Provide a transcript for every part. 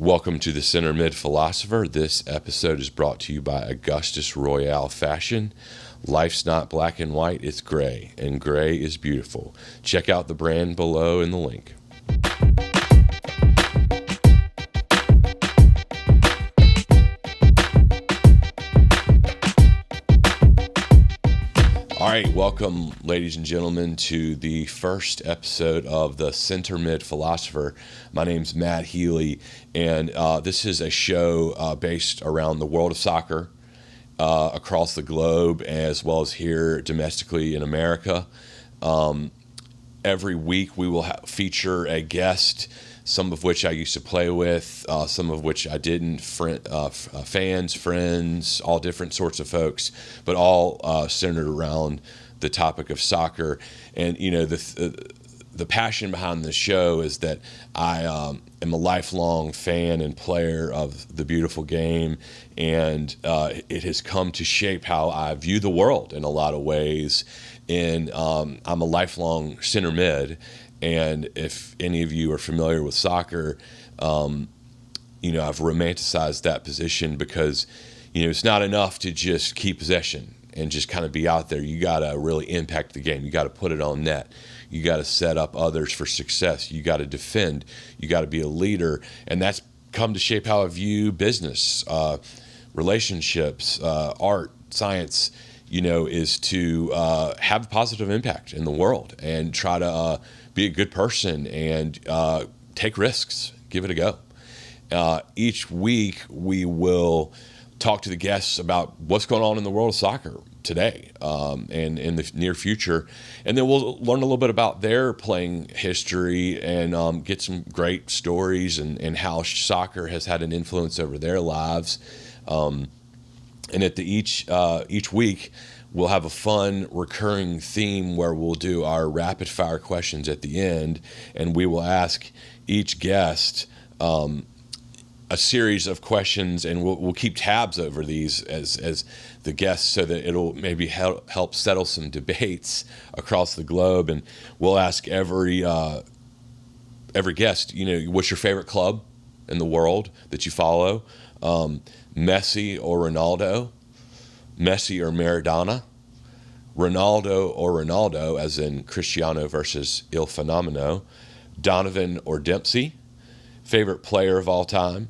Welcome to the Center Mid Philosopher. This episode is brought to you by Augustus Royale Fashion. Life's not black and white, it's gray, and gray is beautiful. Check out the brand below in the link. All right, welcome, ladies and gentlemen, to the first episode of the Center Mid Philosopher. My name's Matt Healy, and this is a show based around the world of soccer across the globe, as well as here domestically in America. Every week we will feature a guest, some of which I used to play with, some of which I didn't, fans, friends, all different sorts of folks, but all centered around the topic of soccer. And, you know, the passion behind the show is that I am a lifelong fan and player of the beautiful game, and it has come to shape how I view the world in a lot of ways. And I'm a lifelong center mid. And if any of you are familiar with soccer, you know, I've romanticized that position because, you know, it's not enough to just keep possession and just kind of be out there. You got to really impact the game. You got to put it on net. You got to set up others for success. You got to defend. You got to be a leader. And that's come to shape how I view business, relationships, art, science, you know, is to have a positive impact in the world and try to be a good person and take risks, give it a go. Each week we will talk to the guests about what's going on in the world of soccer today and in the near future. And then we'll learn a little bit about their playing history and get some great stories and how soccer has had an influence over their lives. And at each week, we'll have a fun recurring theme where we'll do our rapid fire questions at the end, and we will ask each guest a series of questions, and we'll keep tabs over these as the guests so that it'll maybe help settle some debates across the globe. And we'll ask every guest, you know, what's your favorite club in the world that you follow? Messi or Ronaldo? Messi or Maradona? Ronaldo or Ronaldo, as in Cristiano versus Il Fenomeno? Donovan or Dempsey? Favorite player of all time?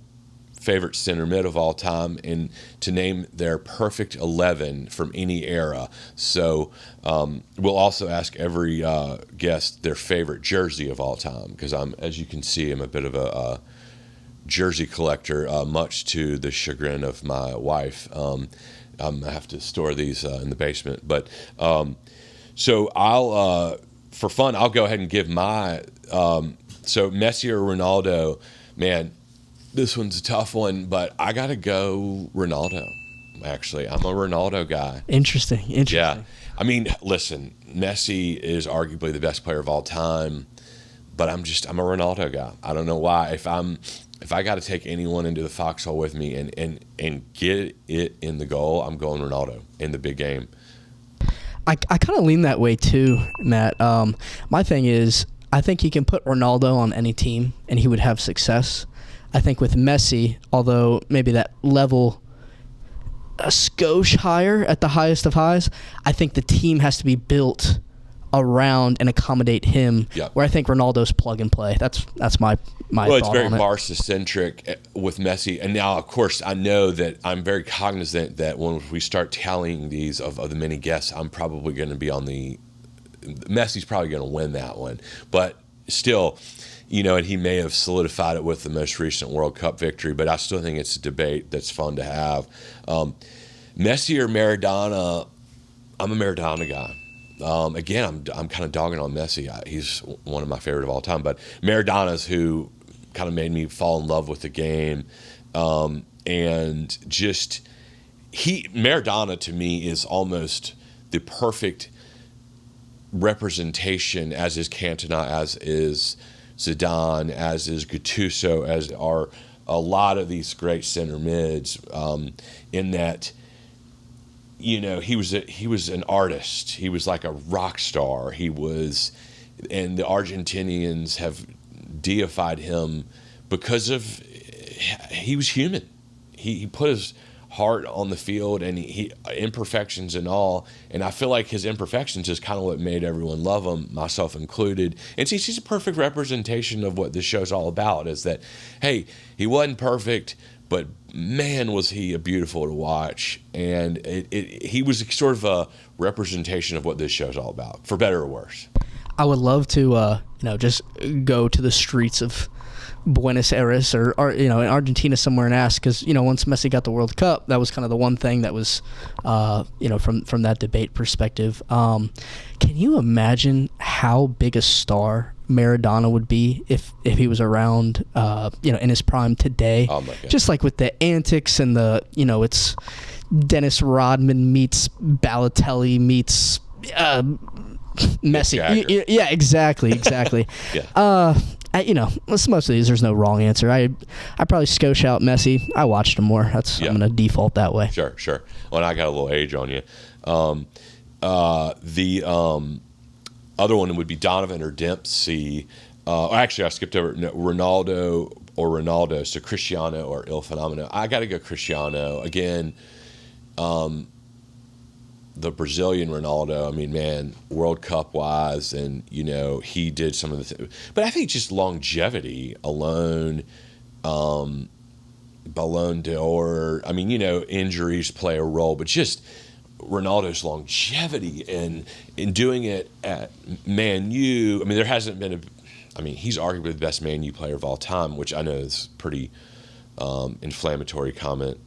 Favorite center mid of all time? And to name their perfect 11 from any era. So we'll also ask every guest their favorite jersey of all time, because as you can see, I'm a bit of a jersey collector, much to the chagrin of my wife. I have to store these in the basement. But so I'll, for fun, I'll go ahead and give my, so Messi or Ronaldo, man, this one's a tough one, but I got to go Ronaldo, actually. I'm a Ronaldo guy. Interesting. Yeah. I mean, listen, Messi is arguably the best player of all time, but I'm a Ronaldo guy. I don't know why. If I got to take anyone into the foxhole with me and get it in the goal, I'm going Ronaldo in the big game. I kind of lean that way too, Matt. My thing is, I think you can put Ronaldo on any team and he would have success. I think with Messi, although maybe that level a skosh higher at the highest of highs, I think the team has to be built around and accommodate him. Yep. Where I think Ronaldo's plug and play. That's my well, it's thought very on it. Barca-centric with Messi. And now, of course, I know that I'm very cognizant that when we start tallying these of the many guests, I'm probably going to be on Messi's probably going to win that one. But still, you know, and he may have solidified it with the most recent World Cup victory, but I still think it's a debate that's fun to have. Messi or Maradona, I'm a Maradona guy. Again, I'm kind of dogging on Messi. He's one of my favorite of all time, but Maradona's who kind of made me fall in love with the game. And just Maradona to me is almost the perfect representation, as is Cantona, as is Zidane, as is Gattuso, as are a lot of these great center mids, in that, you know, he was an artist. He was like a rock star. And the Argentinians have deified him because of he was human. He put his heart on the field, and he imperfections and all. And I feel like his imperfections is kind of what made everyone love him, myself included. And see, he's a perfect representation of what this show's all about. Is that, hey, he wasn't perfect, but man, was he beautiful to watch. And he was sort of a representation of what this show's all about, for better or worse. I would love to, just go to the streets of Buenos Aires or in Argentina somewhere and ask, because once Messi got the World Cup, that was kind of the one thing that was from that debate perspective. Can you imagine how big a star Maradona would be if he was around in his prime today? Oh my God. Just like with the antics and the it's Dennis Rodman meets Balotelli meets Messi. Yeah, exactly. Yeah. Most of these, there's no wrong answer. I probably skosh out Messi. I watched him more. I'm going to default that way. Sure. Well, I got a little age on you. The other one would be Donovan or Dempsey. Actually, I skipped over Ronaldo. So Cristiano or Il Fenomeno. I got to go Cristiano. Again, the Brazilian Ronaldo, I mean, man, World Cup wise, and he did some of the things. But I think just longevity alone, Ballon d'Or. I mean, injuries play a role, but just Ronaldo's longevity and in doing it at Man U. I mean, there hasn't been he's arguably the best Man U player of all time, which I know is pretty inflammatory comment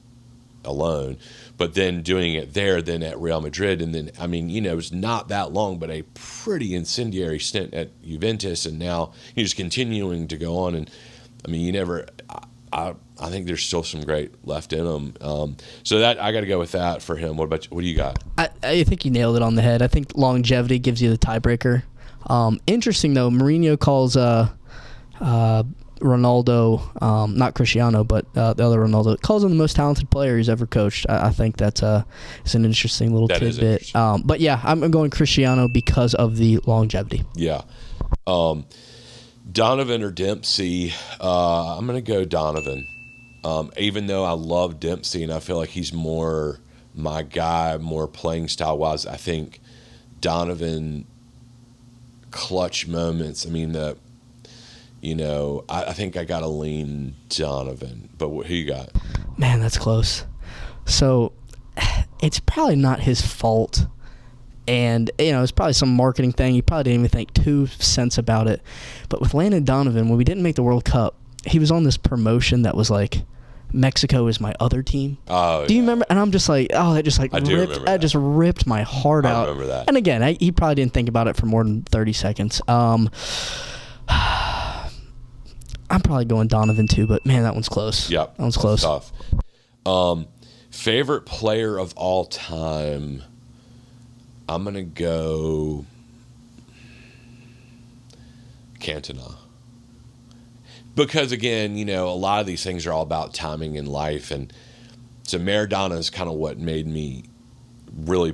alone. But then doing it there, then at Real Madrid, and then it was not that long, but a pretty incendiary stint at Juventus, and now he's continuing to go on. And I think there's still some great left in him. So that I got to go with that for him. What about you? What do you got? I think you nailed it on the head. I think longevity gives you the tiebreaker. Interesting though, Mourinho calls Ronaldo, not Cristiano, but the other Ronaldo, calls him the most talented player he's ever coached. I think that's it's an interesting little tidbit. But yeah, I'm going Cristiano because of the longevity. Yeah. Donovan or Dempsey? I'm going to go Donovan. Even though I love Dempsey and I feel like he's more my guy, more playing style wise, I think Donovan clutch moments. I think I got to lean Donovan. But who you got? Man, that's close. So it's probably not his fault. And, it's probably some marketing thing. He probably didn't even think 2 cents about it. But with Landon Donovan, when we didn't make the World Cup, he was on this promotion that was like, Mexico is my other team. Oh, do you remember? And I'm just like, that just like just ripped my heart out. I remember that. And again, he probably didn't think about it for more than 30 seconds. I'm probably going Donovan too, but man, that one's close. Yep. That one's close. Tough. Favorite player of all time? I'm going to go Cantona. Because, again, a lot of these things are all about timing in life. And so Maradona is kind of what made me really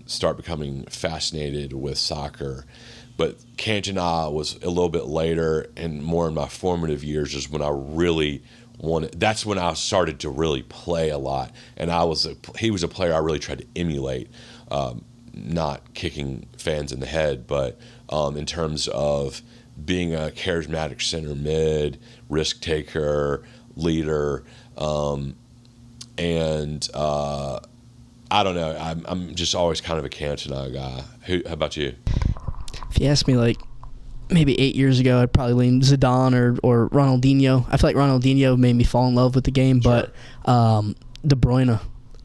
start becoming fascinated with soccer. But Cantona was a little bit later and more in my formative years is when I really that's when I started to really play a lot. And he was a player I really tried to emulate. Not kicking fans in the head, but in terms of being a charismatic center mid, risk taker, leader, and I don't know. I'm just always kind of a Cantona guy. How about you? If you asked me like maybe 8 years ago, I'd probably lean Zidane or Ronaldinho. I feel like Ronaldinho made me fall in love with the game, sure. But De Bruyne.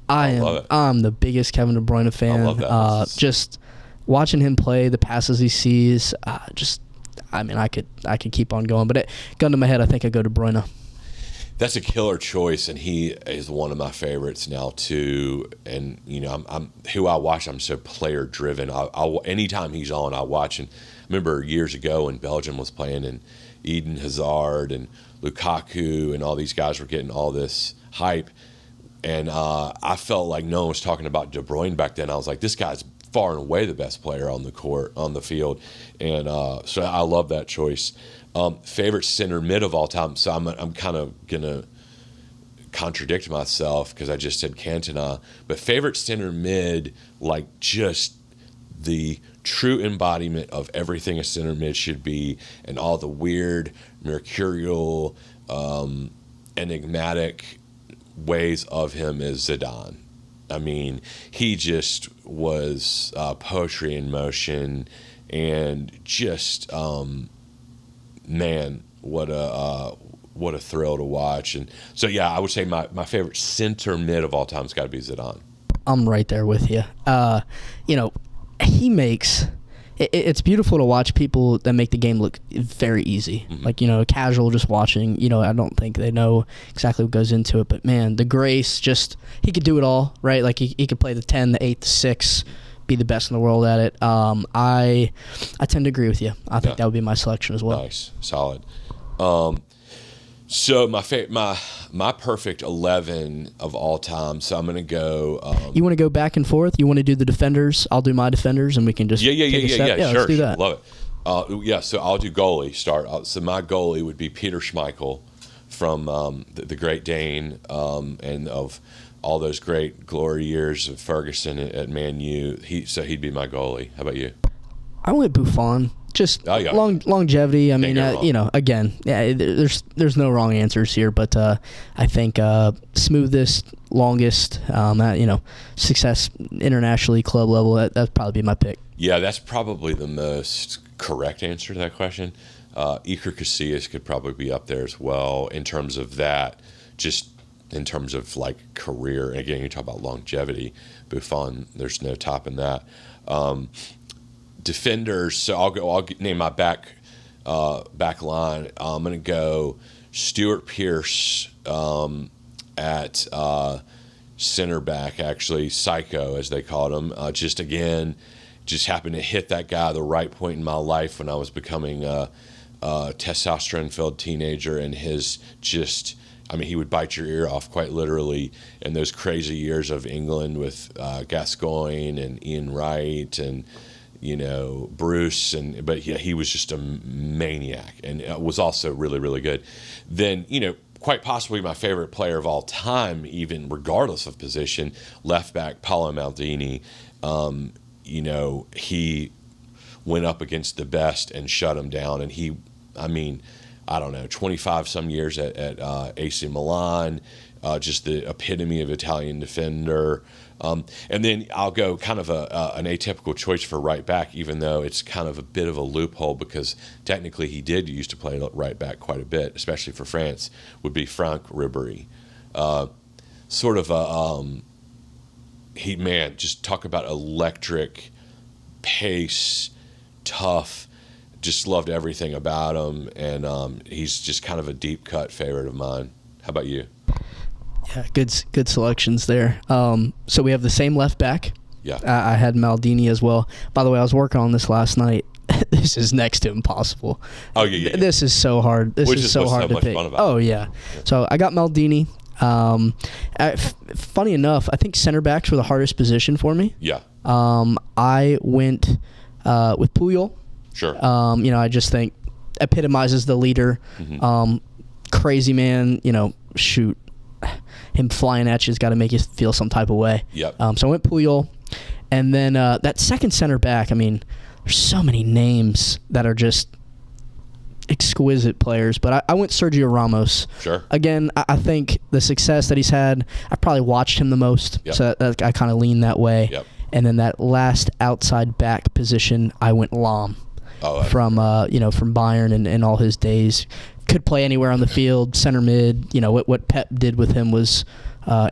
I'm the biggest Kevin De Bruyne fan. I love that. Just watching him play, the passes he sees, I could keep on going. But gun to my head, I think I go De Bruyne. That's a killer choice, and he is one of my favorites now too. And I'm who I watch. I'm so player driven. Anytime he's on, I watch. And I remember years ago when Belgium was playing, and Eden Hazard and Lukaku and all these guys were getting all this hype. And I felt like no one was talking about De Bruyne back then. I was like, this guy's far and away the best player on the court, on the field. And so I love that choice. Favorite center mid of all time. So I'm kind of going to contradict myself because I just said Cantona, but favorite center mid, like just the true embodiment of everything a center mid should be, and all the weird, mercurial, enigmatic ways of him is Zidane. I mean, he just was poetry in motion, and just man, what a thrill to watch. And so yeah, I would say my favorite center mid of all time has got to be Zidane. I'm right there with you. You know, he makes it's beautiful to watch people that make the game look very easy. Mm-hmm. Like, you know, casual just watching, you know, I don't think they know exactly what goes into it, but man, the grace, just he could do it all, right? Like he could play the 10, the 8, the 6, be the best in the world at it. I tend to agree with you. I think that would be my selection as well. Nice, solid. So my perfect 11 of all time. So I'm gonna go. You want to go back and forth? You want to do the defenders? I'll do my defenders, and we can just yeah. Sure, let's do that. Love it. Yeah. So I'll do goalie. Start. So my goalie would be Peter Schmeichel from the Great Dane, and of all those great glory years of Ferguson at Man U. He'd be my goalie. How about you? I went Buffon. Just longevity. I mean, you know, again, yeah, there's no wrong answers here, but I think smoothest, longest, you know, success internationally, club level. That'd probably be my pick. Yeah, that's probably the most correct answer to that question. Iker Casillas could probably be up there as well in terms of that. Just in terms of like career. And again, you talk about longevity. Buffon, there's no topping that. Defenders, so I'll name my back line. I'm going to go Stuart Pearce at center back, actually, Psycho, as they called him. Just happened to hit that guy at the right point in my life when I was becoming a testosterone-filled teenager, and he would bite your ear off quite literally in those crazy years of England with Gascoigne and Ian Wright and you know, Bruce, but yeah, he was just a maniac and was also really, really good. Then, you know, quite possibly my favorite player of all time, even regardless of position, left back Paolo Maldini. You know, he went up against the best and shut him down. And I don't know, 25 some years at AC Milan, just the epitome of Italian defender. And then I'll go kind of an atypical choice for right back, even though it's kind of a bit of a loophole because technically he did used to play right back quite a bit, especially for France, would be Franck Ribéry. Sort of just talk about electric, pace, tough, just loved everything about him, and he's just kind of a deep cut favorite of mine. How about you? Yeah, good selections there. So we have the same left back. Yeah. I had Maldini as well. By the way, I was working on this last night. This is next to impossible. Oh, yeah. This is so hard. This is so hard to pick. Oh, yeah. So I got Maldini. Funny enough, I think center backs were the hardest position for me. Yeah. I went with Puyol. Sure. You know, I just think epitomizes the leader. Mm-hmm. Crazy man, you know, shoot. Him flying at you has got to make you feel some type of way. Yep. So I went Puyol. And then that second center back, I mean, there's so many names that are just exquisite players. But I went Sergio Ramos. Sure. Again, I think the success that he's had, I probably watched him the most. Yep. So I kind of lean that way. Yep. And then that last outside back position, I went Lahm. From Bayern and all his days. Could play anywhere on the field, center mid. You know what Pep did with him was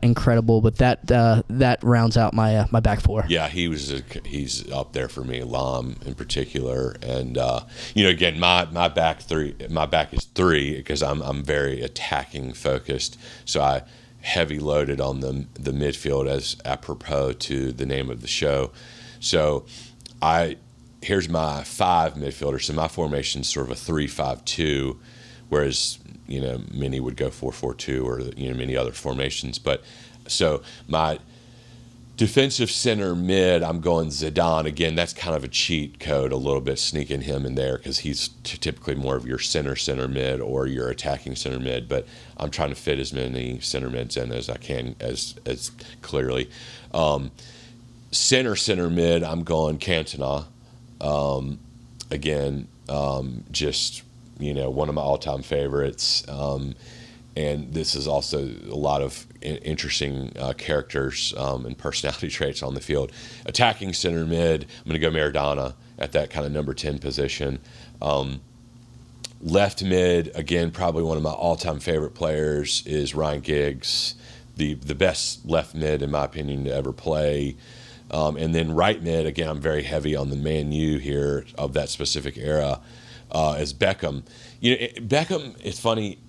incredible. But that rounds out my back four. Yeah, he's up there for me, Lahm in particular. And you know, again, my back is three because I'm very attacking focused. So I heavy loaded on the midfield as apropos to the name of the show. So here's my 5 midfielders. So my formation is sort of a 3-5-2. Whereas, you know, many would go 4-4-2 or, you know, many other formations. But so my Defensive center mid, I'm going Zidane. Again, that's kind of a cheat code a little bit, sneaking him in there because he's typically more of your center mid or your attacking center mid. But I'm trying to fit as many center mids in as I can, as clearly. Center mid, I'm going Cantona. Again, just, one of my all-time favorites. And this is also a lot of interesting characters and personality traits on the field. Attacking center mid, I'm going to go Maradona at that kind of number 10 position. Left mid, again, probably one of my all-time favorite players is Ryan Giggs, the best left mid, in my opinion, to ever play. And then right mid, again, I'm very heavy on the Man U here of that specific era, as Beckham. Beckham, it's funny,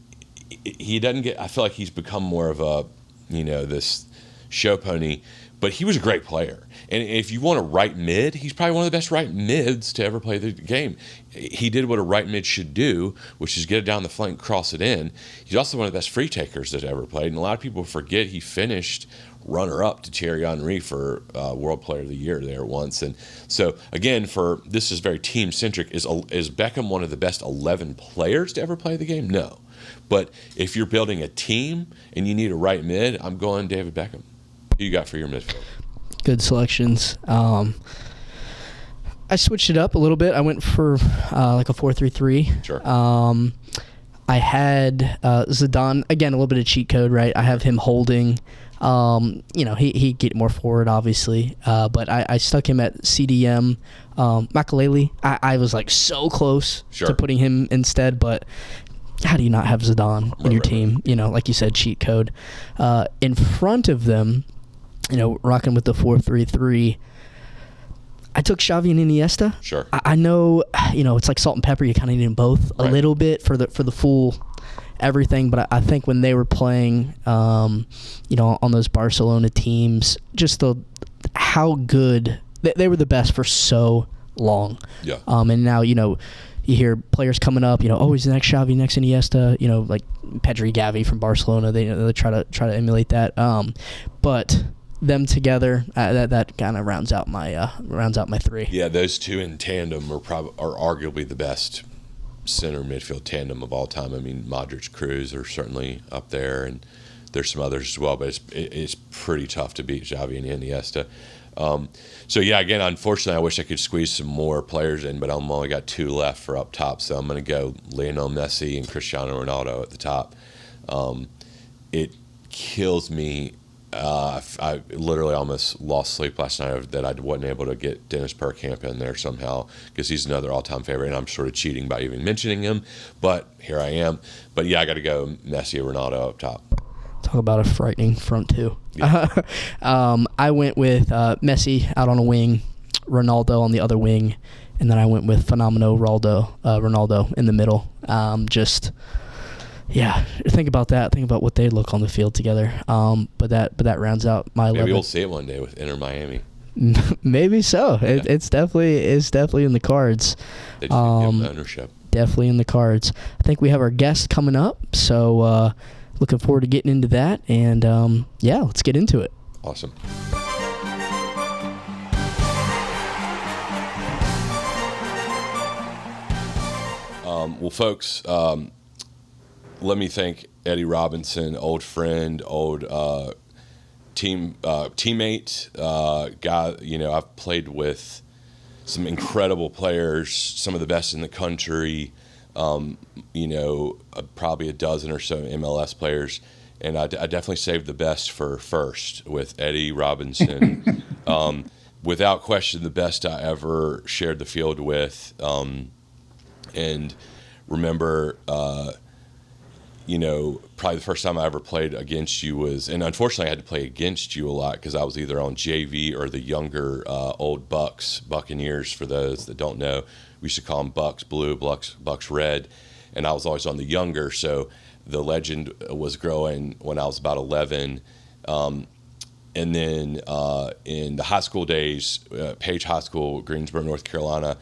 he doesn't get, I feel like he's become more of a, this show pony, but he was a great player. And if you want a right mid, he's probably one of the best right mids to ever play the game. He did what a right mid should do, which is get it down the flank, cross it in. He's also one of the best free takers that ever played. And a lot of people forget he finished runner-up to Thierry Henry for World Player of the Year there once. And so, again, this is very team-centric. Is Beckham one of the best 11 players to ever play the game? No. But if you're building a team and you need a right mid, I'm going David Beckham. Who you got for your midfield? Good selections. I switched it up a little bit. I went for like a 4-3-3. Sure. I had Zidane, again, a little bit of cheat code, right? I have him holding. He'd get more forward, obviously. But I stuck him at CDM. Makaleli, I was like so close to putting him instead, but how do you not have Zidane in your team? Like you said, cheat code. In front of them, rocking with the 4-3-3, I took Xavi and Iniesta. Sure. I know, it's like salt and pepper. You kind of need them both a little bit for the full everything. But I think when they were playing, on those Barcelona teams, just how good they were, the best for so long. Yeah. And now, you hear players coming up, he's the next Xavi, next Iniesta, like Pedri, Gavi from Barcelona. They try to emulate that. But them together, that kind of rounds out my three. Yeah, those two in tandem are arguably the best center midfield tandem of all time. I mean, Modric, Cruz are certainly up there, and there's some others as well. But it's pretty tough to beat Xavi and Iniesta. So yeah, again, unfortunately, I wish I could squeeze some more players in, but I'm only got two left for up top. So I'm going to go Lionel Messi and Cristiano Ronaldo at the top. It kills me. I literally almost lost sleep last night that I wasn't able to get Dennis Bergkamp in there somehow, because he's another all-time favorite, and I'm sort of cheating by even mentioning him. But here I am. But yeah, I got to go Messi or Ronaldo up top. Talk about a frightening front two. Yeah. I went with Messi out on a wing, Ronaldo on the other wing, and then I went with Fenomeno Ronaldo in the middle. Think about that. Think about what they look on the field together. But that rounds out my 11. Maybe we'll see it one day with Inter Miami. Maybe so. Yeah. It's definitely in the cards. They just need to give them ownership. Definitely in the cards. I think we have our guest coming up, so looking forward to getting into that. And let's get into it. Awesome. Well, folks, let me thank Eddie Robinson, old friend, old teammate, guy. I've played with some incredible players, some of the best in the country. Probably a dozen or so MLS players, and I definitely saved the best for first with Eddie Robinson. Without question, the best I ever shared the field with. And remember, probably the first time I ever played against you was, and unfortunately I had to play against you a lot because I was either on JV or the younger old Buccaneers, for those that don't know. We used to call them Bucks Blue, Bucks Red, and I was always on the younger, so the legend was growing when I was about 11. And then in the high school days, Page High School, Greensboro, North Carolina,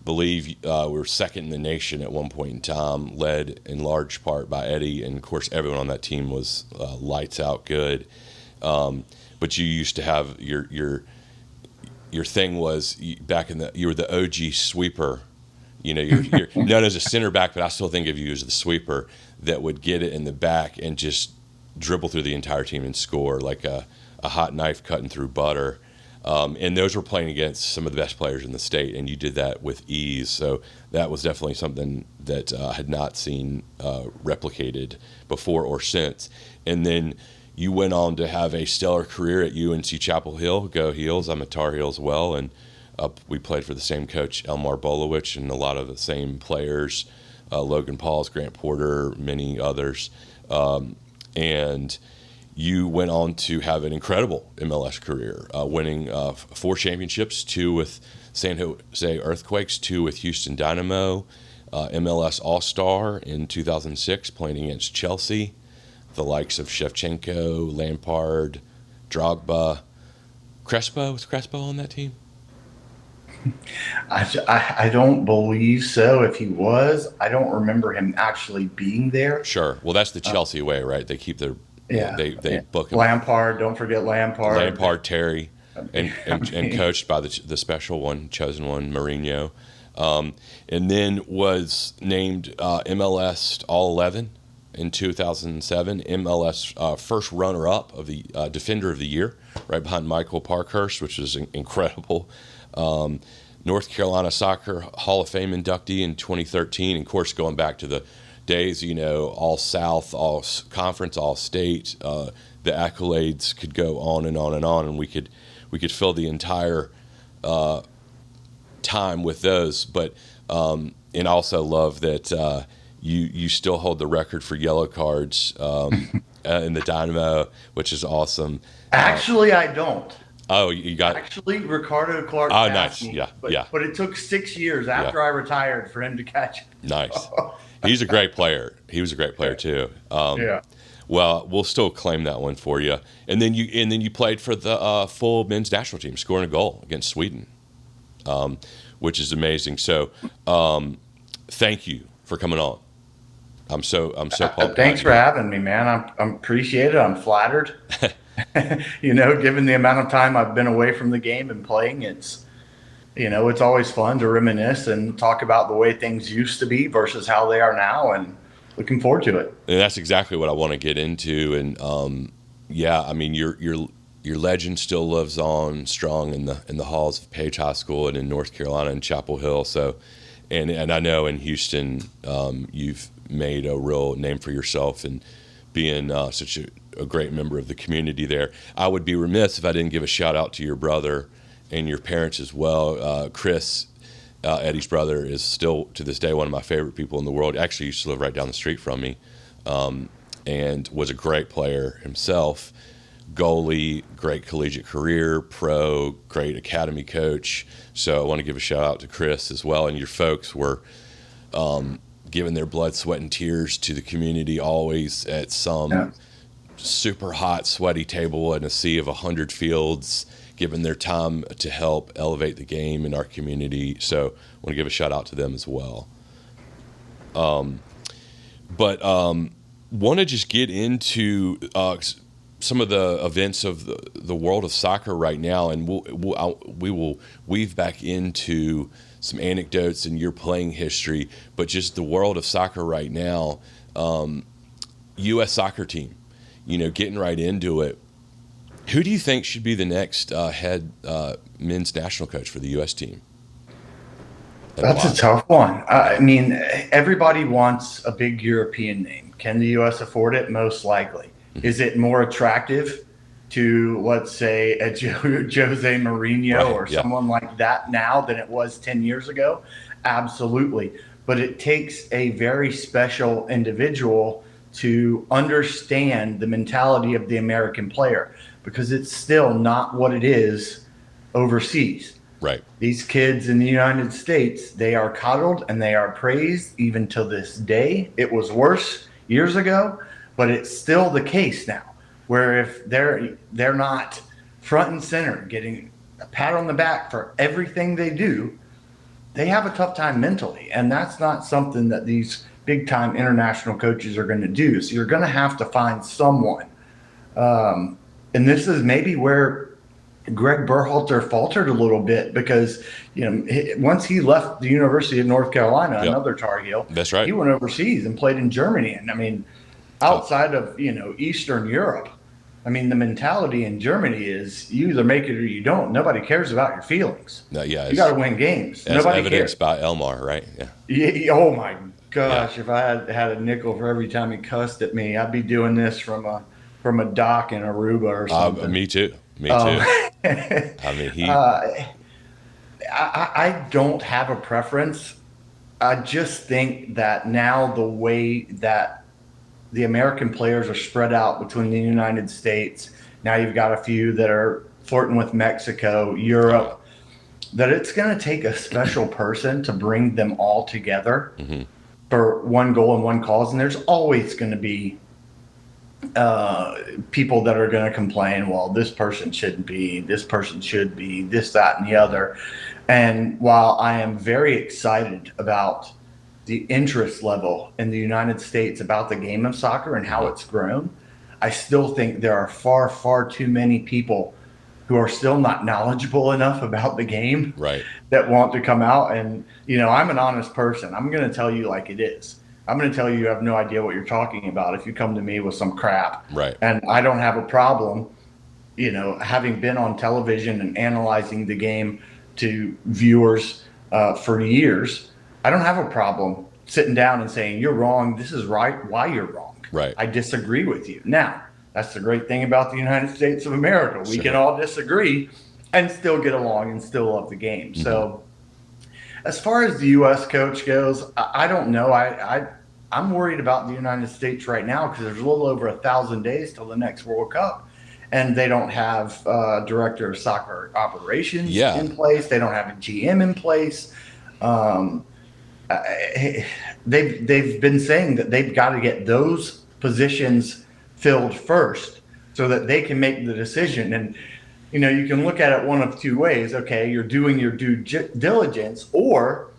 believe we were second in the nation at one point in time, led in large part by Eddie, and of course everyone on that team was lights out good. But but you used to have your thing was you were the OG sweeper. You're known as a center back, but I still think of you as the sweeper that would get it in the back and just dribble through the entire team and score like a hot knife cutting through butter. And those were playing against some of the best players in the state, and you did that with ease. So that was definitely something that I had not seen replicated before or since. And then you went on to have a stellar career at UNC Chapel Hill. Go Heels! I'm a Tar Heel as well, and we played for the same coach, Elmar Bolowich, and a lot of the same players, Logan Pauls, Grant Porter, many others. And you went on to have an incredible MLS career, winning 4 championships, 2 with San Jose Earthquakes, 2 with Houston Dynamo, MLS All-Star in 2006, playing against Chelsea, the likes of Shevchenko, Lampard, Drogba, Crespo. Was Crespo on that team? I don't believe so. If he was, I don't remember him actually being there. Sure. Well, that's the Chelsea way, right? They keep their they book him. Lampard, don't forget Lampard. Terry, and coached by the special one, chosen one, Mourinho, and then was named MLS All-11 in 2007, MLS first runner-up of the Defender of the Year, right behind Michael Parkhurst, which is incredible. North Carolina Soccer Hall of Fame inductee in 2013, and of course going back to the days, all South, all conference, all state, the accolades could go on and on and on, and we could fill the entire time with those. But and I also love that you still hold the record for yellow cards in the Dynamo, which is awesome. Actually, I don't. Oh, you got actually Ricardo Clark. Oh, nice. Me, but it took 6 years after I retired for him to catch it. Nice. He's a great player. He was a great player too. Well, we'll still claim that one for you. And then you played for the full men's national team, scoring a goal against Sweden, which is amazing. So, thank you for coming on. I'm so pumped. Thanks for having me, man. I'm appreciated. I'm flattered. Given the amount of time I've been away from the game and playing, it's always fun to reminisce and talk about the way things used to be versus how they are now, and looking forward to it. And that's exactly what I want to get into. And your legend still lives on strong in the halls of Page High School and in North Carolina and Chapel Hill. So, and I know in Houston, you've made a real name for yourself and being such a great member of the community there. I would be remiss if I didn't give a shout out to your brother and your parents as well. Chris, Eddie's brother, is still to this day one of my favorite people in the world. Actually used to live right down the street from me, and was a great player himself. Goalie, great collegiate career, pro, great academy coach. So I want to give a shout out to Chris as well. And your folks were giving their blood, sweat, and tears to the community, always at some super hot, sweaty table in a sea of 100 fields, giving their time to help elevate the game in our community. So I want to give a shout out to them as well. But want to just get into some of the events of the world of soccer right now, and we will weave back into some anecdotes in your playing history, but just the world of soccer right now. U.S. soccer team, getting right into it. Who do you think should be the next head men's national coach for the U.S. team? That's a tough one. I mean, everybody wants a big European name. Can the U.S. afford it? Most likely. Mm-hmm. Is it more attractive to, let's say, a Jose Mourinho or someone like that now than it was 10 years ago? Absolutely. But it takes a very special individual to understand the mentality of the American player, because it's still not what it is overseas. Right. These kids in the United States, they are coddled and they are praised even to this day. It was worse years ago, but it's still the case now, where if they're not front and center getting a pat on the back for everything they do, they have a tough time mentally. And that's not something that these big time international coaches are going to do. So you're going to have to find someone and this is maybe where Greg Berhalter faltered a little bit, because once he left the University of North Carolina, Yep. another Tar Heel, That's right. he went overseas and played in Germany. And I mean, outside of Eastern Europe, I mean, the mentality in Germany is you either make it or you don't. Nobody cares about your feelings. No, yeah, You got to win games. as Nobody evidenced cares. by Elmar, right? Yeah. Oh my gosh! If I had a nickel for every time he cussed at me, I'd be doing this from a dock in Aruba or something. Me too. Me too. I mean, I don't have a preference. I just think that now the way that the American players are spread out between the United States, now you've got a few that are flirting with Mexico, Europe, that it's going to take a special person to bring them all together for one goal and one cause. And there's always going to be people that are going to complain, well, this person shouldn't be, this person should be, this, that, and the other. And while I am very excited about the interest level in the United States about the game of soccer and how it's grown, I still think there are far, far too many people who are still not knowledgeable enough about the game, right, that want to come out. And, I'm an honest person. I'm going to tell you like it is. I'm going to tell you have no idea what you're talking about if you come to me with some crap. right. And I don't have a problem, having been on television and analyzing the game to viewers for years. I don't have a problem sitting down and saying, you're wrong, this is right, why you're wrong. Right. I disagree with you. Now, that's the great thing about the United States of America. We can all disagree and still get along and still love the game. So as far as the U.S. coach goes, I don't know. I'm worried about the United States right now because there's a little over 1,000 days till the next World Cup. And they don't have a director of soccer operations in place. They don't have a GM in place. They've been saying that they've got to get those positions filled first so that they can make the decision. And, you can look at it one of two ways. Okay, you're doing your due diligence, or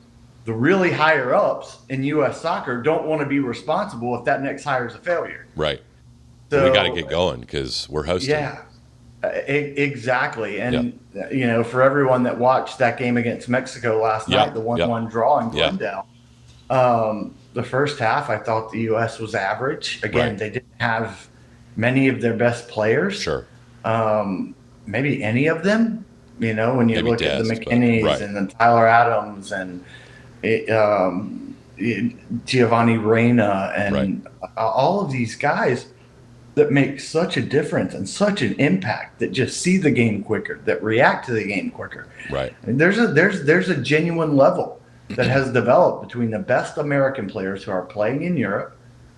the really higher ups in U.S. soccer don't want to be responsible if that next hire is a failure. Right. So we got to get going because we're hosting. Yeah, exactly. And, for everyone that watched that game against Mexico last night, the 1-1 draw in Glendale, the first half, I thought the U.S. was average. Again, they didn't have many of their best players. Sure. Maybe any of them, when you look at the McKinneys and the Tyler Adams and Giovanni Reyna and all of these guys that make such a difference and such an impact, that just see the game quicker, that react to the game quicker. Right. And there's a genuine level that has developed between the best American players who are playing in Europe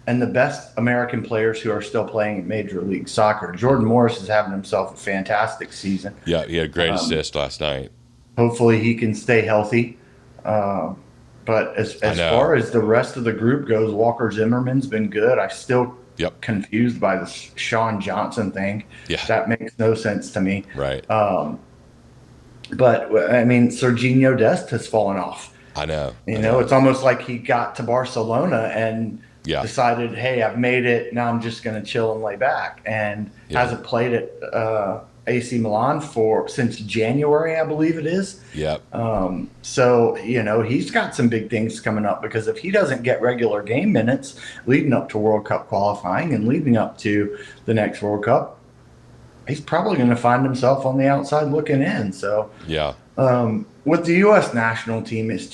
and the best American players who are still playing in Major League Soccer. Jordan Morris is having himself a fantastic season. Yeah, he had a great assist last night. Hopefully he can stay healthy. But as far as the rest of the group goes, Walker Zimmerman's been good. I still confused by the Sean Johnson thing. Yeah. That makes no sense to me. Right. But I mean, Serginho Dest has fallen off. I know. It's almost like he got to Barcelona and decided, hey, I've made it. Now I'm just going to chill and lay back. And hasn't played at AC Milan since January, I believe it is. Yep. So, he's got some big things coming up, because if he doesn't get regular game minutes leading up to World Cup qualifying and leading up to the next World Cup, he's probably going to find himself on the outside looking in. So, with the U.S. national team, it's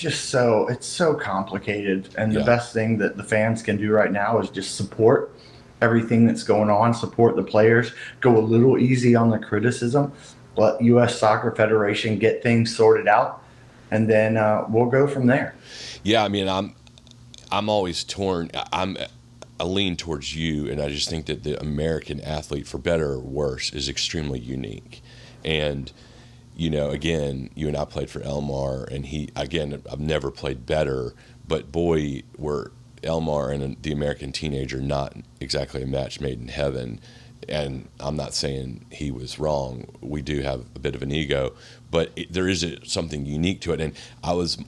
so complicated. And the best thing that the fans can do right now is just support everything that's going on, support the players, go a little easy on the criticism, let U.S. Soccer Federation get things sorted out, and then we'll go from there. Yeah, I mean, I'm always torn. I lean towards you, and I just think that the American athlete, for better or worse, is extremely unique. And again, you and I played for Elmar, and I've never played better, but boy, were Elmar and the American teenager not exactly a match made in heaven. And I'm not saying he was wrong. We do have a bit of an ego, but there is something unique to it. And I was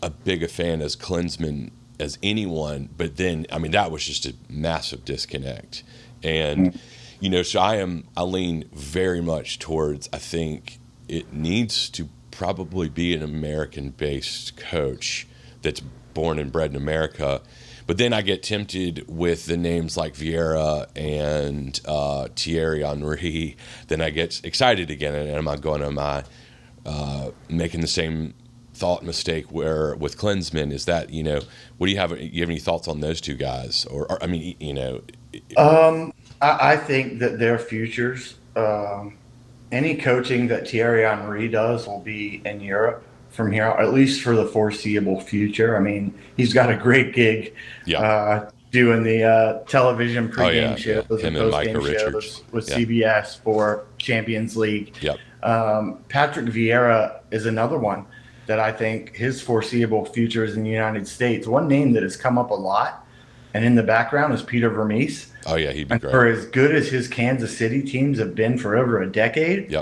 a big a fan as Klinsmann as anyone, but then, I mean, that was just a massive disconnect. And, So I lean very much towards, I think it needs to probably be an American-based coach that's born and bred in America. But then I get tempted with the names like Vieira and Thierry Henry. Then I get excited again, and am I making the same thought mistake where with Klinsmann? Is that, what do you have? You have any thoughts on those two guys? Or I mean, I think that their futures, any coaching that Thierry Henry does will be in Europe from here, at least for the foreseeable future. I mean, he's got a great gig doing the television pregame shows and postgame shows with CBS for Champions League. Yep. Patrick Vieira is another one that I think his foreseeable future is in the United States. One name that has come up a lot and in the background is Peter Vermees. Oh, yeah, he'd be great. For as good as his Kansas City teams have been for over a decade,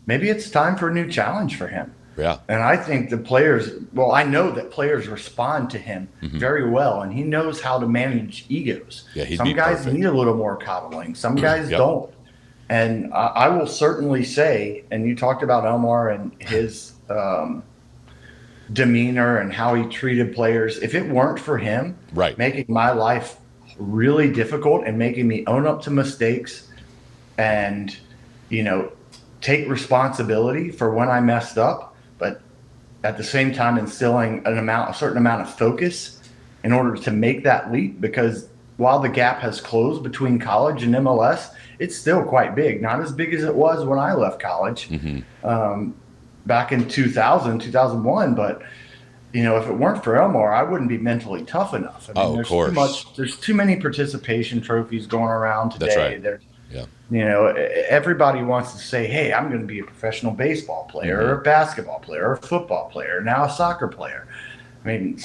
maybe it's time for a new challenge for him. Yeah. And I think the players, I know that players respond to him very well, and he knows how to manage egos. Yeah, some guys need a little more coddling. Some guys don't. And I will certainly say, and you talked about Elmar and his demeanor and how he treated players. If it weren't for him making my life really difficult and making me own up to mistakes and, take responsibility for when I messed up, but at the same time instilling a certain amount of focus in order to make that leap, because while the gap has closed between college and MLS, it's still quite big. Not as big as it was when I left college back in 2001. But, if it weren't for Elmar, I wouldn't be mentally tough enough. I mean, of course. There's too many participation trophies going around today. That's right. Everybody wants to say, hey, I'm going to be a professional baseball player or a basketball player or a football player, now a soccer player. I mean,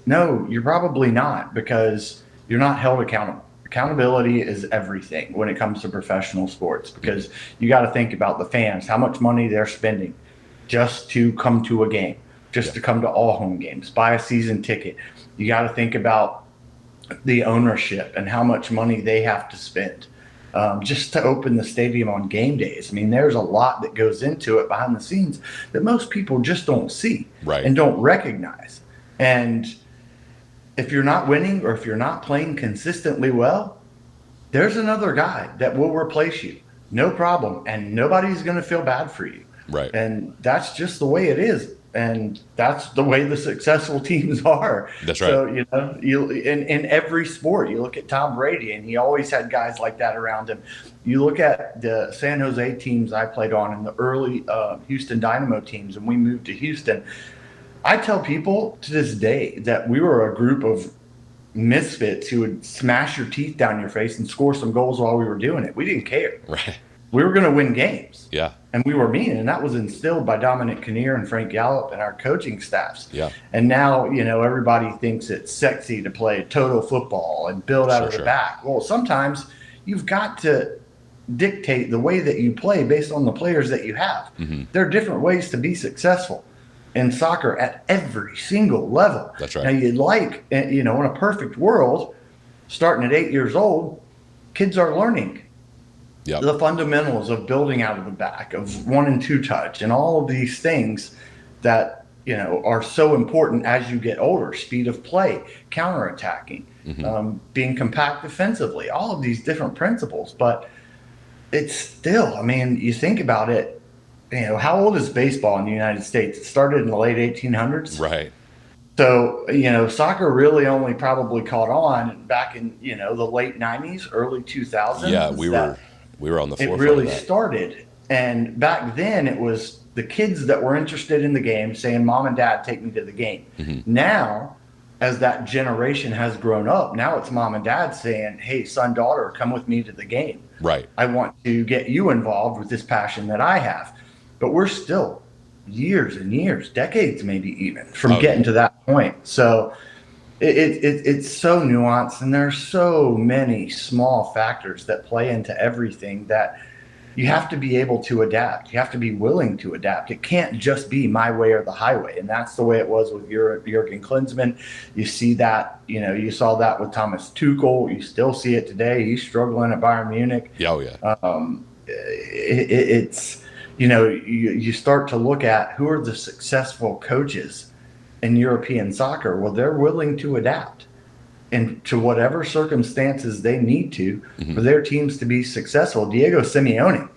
no, you're probably not, because you're not held accountable. Accountability is everything when it comes to professional sports, because you got to think about the fans, how much money they're spending just to come to a game, just to come to all home games, buy a season ticket. You got to think about the ownership and how much money they have to spend just to open the stadium on game days. I mean, there's a lot that goes into it behind the scenes that most people just don't see and don't recognize. And if you're not winning, or if you're not playing consistently well, there's another guy that will replace you. No problem. And nobody's going to feel bad for you. Right. And that's just the way it is. And that's the way the successful teams are. That's right. So, in every sport, you look at Tom Brady, and he always had guys like that around him. You look at the San Jose teams I played on, and the early Houston Dynamo teams, and we moved to Houston. I tell people to this day that we were a group of misfits who would smash your teeth down your face and score some goals while we were doing it. We didn't care. Right. We were going to win games. Yeah. And we were mean, and that was instilled by Dominic Kinnear and Frank Gallup and our coaching staffs. Yeah. And now, everybody thinks it's sexy to play total football and build out of the back. Well, sometimes you've got to dictate the way that you play based on the players that you have. There are different ways to be successful in soccer at every single level. That's right. Now, in a perfect world, starting at 8 years old, kids are learning the fundamentals of building out of the back, of 1 and 2 touch, and all of these things that are so important as you get older. Speed of play, counterattacking, being compact defensively, all of these different principles. But it's still, you think about it, how old is baseball in the United States? It started in the late 1800s. Right. So, soccer really only probably caught on back in, the late 90s, early 2000s. Yeah, we were on the forefront. It really of that. started. And back then it was the kids that were interested in the game saying, Mom and Dad, take me to the game. Now, as that generation has grown up, now it's mom and dad saying, hey, son, daughter, come with me to the game. Right. I want to get you involved with this passion that I have. But we're still years and years, decades maybe even, from getting to that point. So it's so nuanced, and there's so many small factors that play into everything that you have to be able to adapt. You have to be willing to adapt. It can't just be my way or the highway. And that's the way it was with Jurgen Klinsmann. You see that, you saw that with Thomas Tuchel. You still see it today. He's struggling at Bayern Munich. Oh, yeah. It's, you start to look at who are the successful coaches in European soccer. Well, they're willing to adapt and to whatever circumstances they need to for their teams to be successful. Diego Simeone,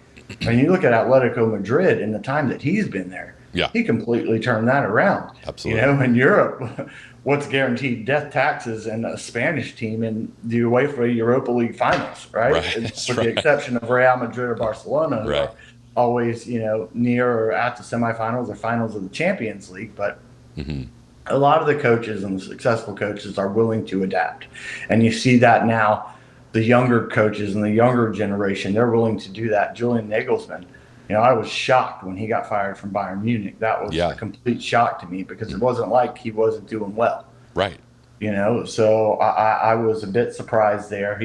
when you look at Atletico Madrid in the time that he's been there, he completely turned that around. Absolutely. In Europe, what's guaranteed death taxes in a Spanish team in the UEFA Europa League finals, right? With the exception of Real Madrid or Barcelona, who are always, near or at the semifinals or finals of the Champions League. But a lot of the coaches and the successful coaches are willing to adapt. And you see that now, the younger coaches and the younger generation, they're willing to do that. Julian Nagelsmann, I was shocked when he got fired from Bayern Munich. That was a complete shock to me because it wasn't like he wasn't doing well. Right. So I was a bit surprised there.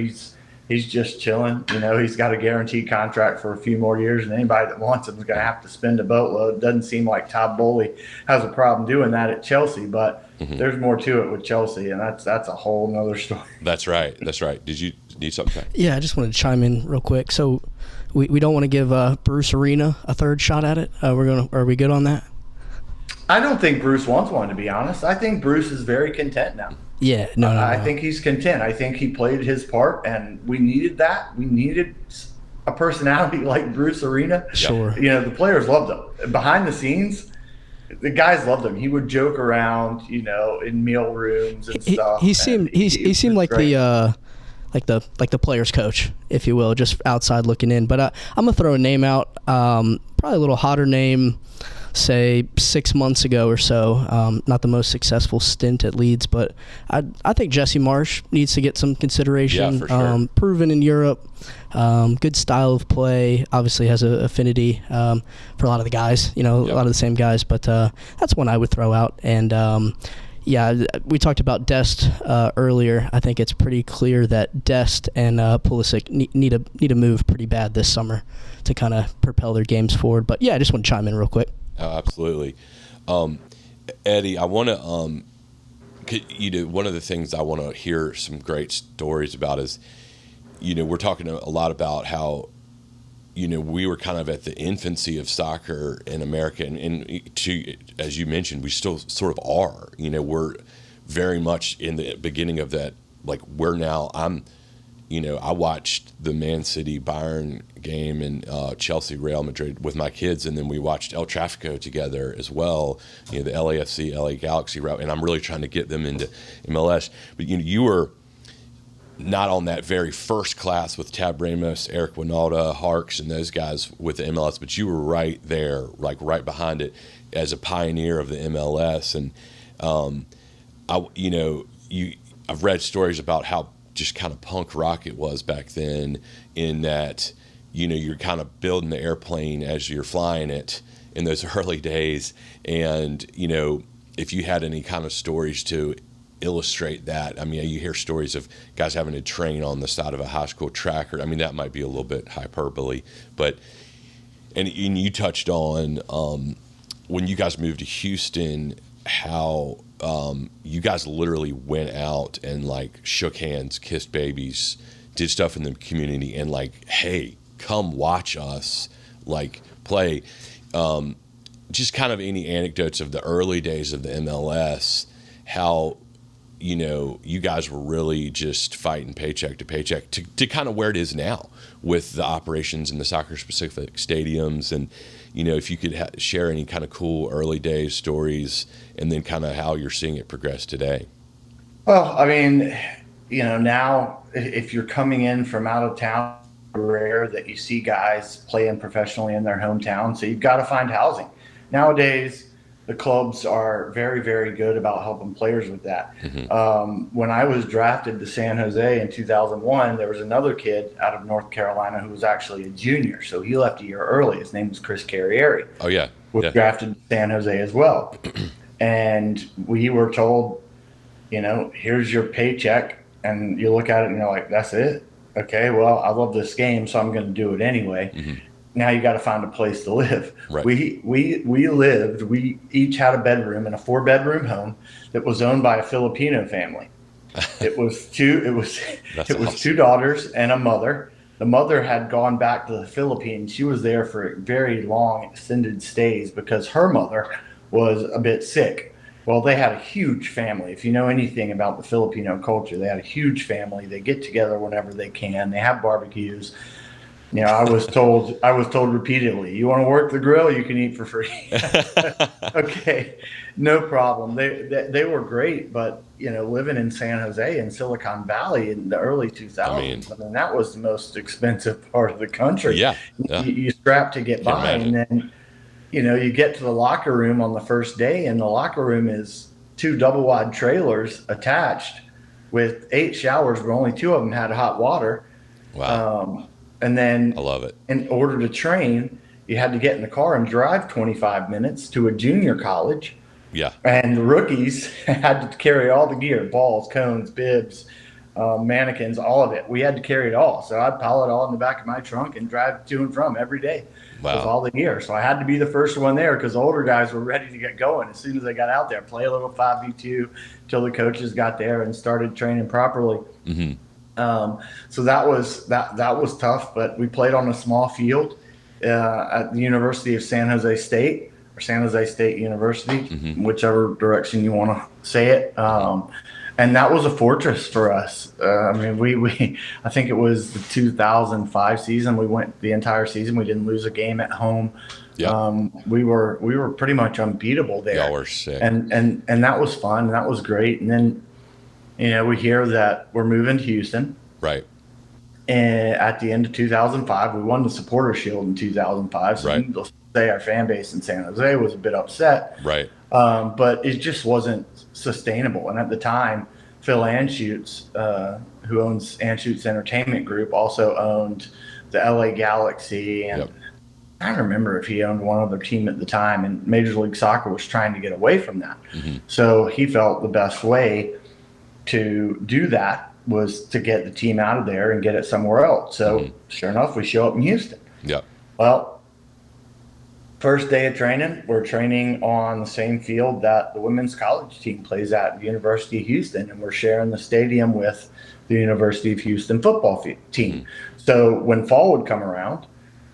He's just chilling. He's got a guaranteed contract for a few more years, and anybody that wants him is going to have to spend a boatload. It doesn't seem like Todd Bowley has a problem doing that at Chelsea, but there's more to it with Chelsea, and that's a whole nother story. That's right. Did you need something? Yeah, I just wanted to chime in real quick. So we don't want to give Bruce Arena a third shot at it. Are we good on that? I don't think Bruce wants one, to be honest. I think Bruce is very content now. Yeah, no. I think he's content. I think he played his part, and we needed that. We needed a personality like Bruce Arena. Sure. The players loved him. Behind the scenes, the guys loved him. He would joke around, in meal rooms and stuff. He seemed like great. the players coach, if you will, just outside looking in. But I'm gonna throw a name out, probably a little hotter name. Say 6 months ago or so, not the most successful stint at Leeds, but I think Jesse Marsch needs to get some consideration. Yeah, for sure. Proven in Europe, good style of play, obviously has an affinity for a lot of the guys, a lot of the same guys, but that's one I would throw out. And we talked about Dest earlier. I think it's pretty clear that Dest and Pulisic need to move pretty bad this summer to kind of propel their games forward. But I just want to chime in real quick. Oh, absolutely. Eddie, I want to, one of the things I want to hear some great stories about is, we're talking a lot about how, we were kind of at the infancy of soccer in America. And as you mentioned, we still sort of are, we're very much in the beginning of that. Like I watched the Man City Bayern game and Chelsea Real Madrid with my kids, and then we watched El Tráfico together as well. The LAFC LA Galaxy route, and I'm really trying to get them into MLS. But you were not on that very first class with Tab Ramos, Eric Winalda, Harks, and those guys with the MLS, but you were right there, like right behind it, as a pioneer of the MLS. And I've read stories about how just kind of punk rock it was back then, in that you're kind of building the airplane as you're flying it in those early days. And if you had any kind of stories to illustrate that, you hear stories of guys having to train on the side of a high school track, or that might be a little bit hyperbole, but and you touched on when you guys moved to Houston, how you guys literally went out and shook hands, kissed babies, did stuff in the community, and hey, come watch us play. Just kind of any anecdotes of the early days of the MLS, how you guys were really just fighting paycheck to paycheck to kind of where it is now with the operations in the soccer specific stadiums. And if you could share any kind of cool early days stories, and then kind of how you're seeing it progress today. Well, now if you're coming in from out of town, it's rare that you see guys playing professionally in their hometown. So you've got to find housing. Nowadays, the clubs are very, very good about helping players with that. When I was drafted to San Jose in 2001, there was another kid out of North Carolina who was actually a junior. So he left a year early. His name was Chris Carrieri. Oh, yeah. Was drafted to San Jose as well. And we were told, here's your paycheck. And you look at it and you're like, that's it? Okay, well, I love this game, so I'm going to do it anyway. now you got to find a place to live. Right. We each had a bedroom in a 4-bedroom home that was owned by a Filipino family. It was That's it was awesome. 2 daughters and a mother. The mother had gone back to the Philippines. She was there for very long extended stays because her mother was a bit sick. Well, they had a huge family. If you know anything about the Filipino culture, they had a huge family. They get together whenever they can. They have barbecues. You know, I was told repeatedly, you want to work the grill, you can eat for free. Okay, no problem. They were great, but you know, living in San Jose in Silicon Valley in the early I mean, 2000s, I mean, that was the most expensive part of the country. yeah, yeah, You scrap to get can't by, and imagine. then you know, you get to the locker room on the first day, and the locker room is 2 double wide trailers attached with 8 showers, but only 2 of them had hot water. Wow, Um, and I then love it. in order to train, you had to get in the car and drive 25 minutes to a junior college. Yeah, And the rookies had to carry all the gear, balls, cones, bibs, mannequins, all of it. We had to carry it all. So I'd pile it all in the back of my trunk and drive to and from every day with wow, all the gear. So I had to be the first one there because the older guys were ready to get going as soon as they got out there, play a little 5v2 till the coaches got there and started training properly. hmm So that was tough, but we played on a small field at the University of San Jose State or San Jose State University, hmm whichever direction you want to say it. And that was a fortress for us. I mean, we I think it was the 2005 season. We went the entire season. We didn't lose a game at home. yep. We were pretty much unbeatable Y'all there, were sick. and that was fun. That was great. And then you know we hear that we're moving to Houston. Right, And at the end of 2005, we won the Supporter Shield in 2005. So right, needless to say, our fan base in San Jose was a bit upset, right. but it just wasn't sustainable. And at the time, Phil Anschutz, who owns Anschutz Entertainment Group, also owned the LA Galaxy. And Yep. I don't remember if he owned one other team at the time. And Major League Soccer was trying to get away from that. hmm So he felt the best way to do that was to get the team out of there and get it somewhere else. So sure enough, we show up in Houston. Yep. Well, first day of training, we're training on the same field that the women's college team plays at the University of Houston, and we're sharing the stadium with the University of Houston football team. So when fall would come around,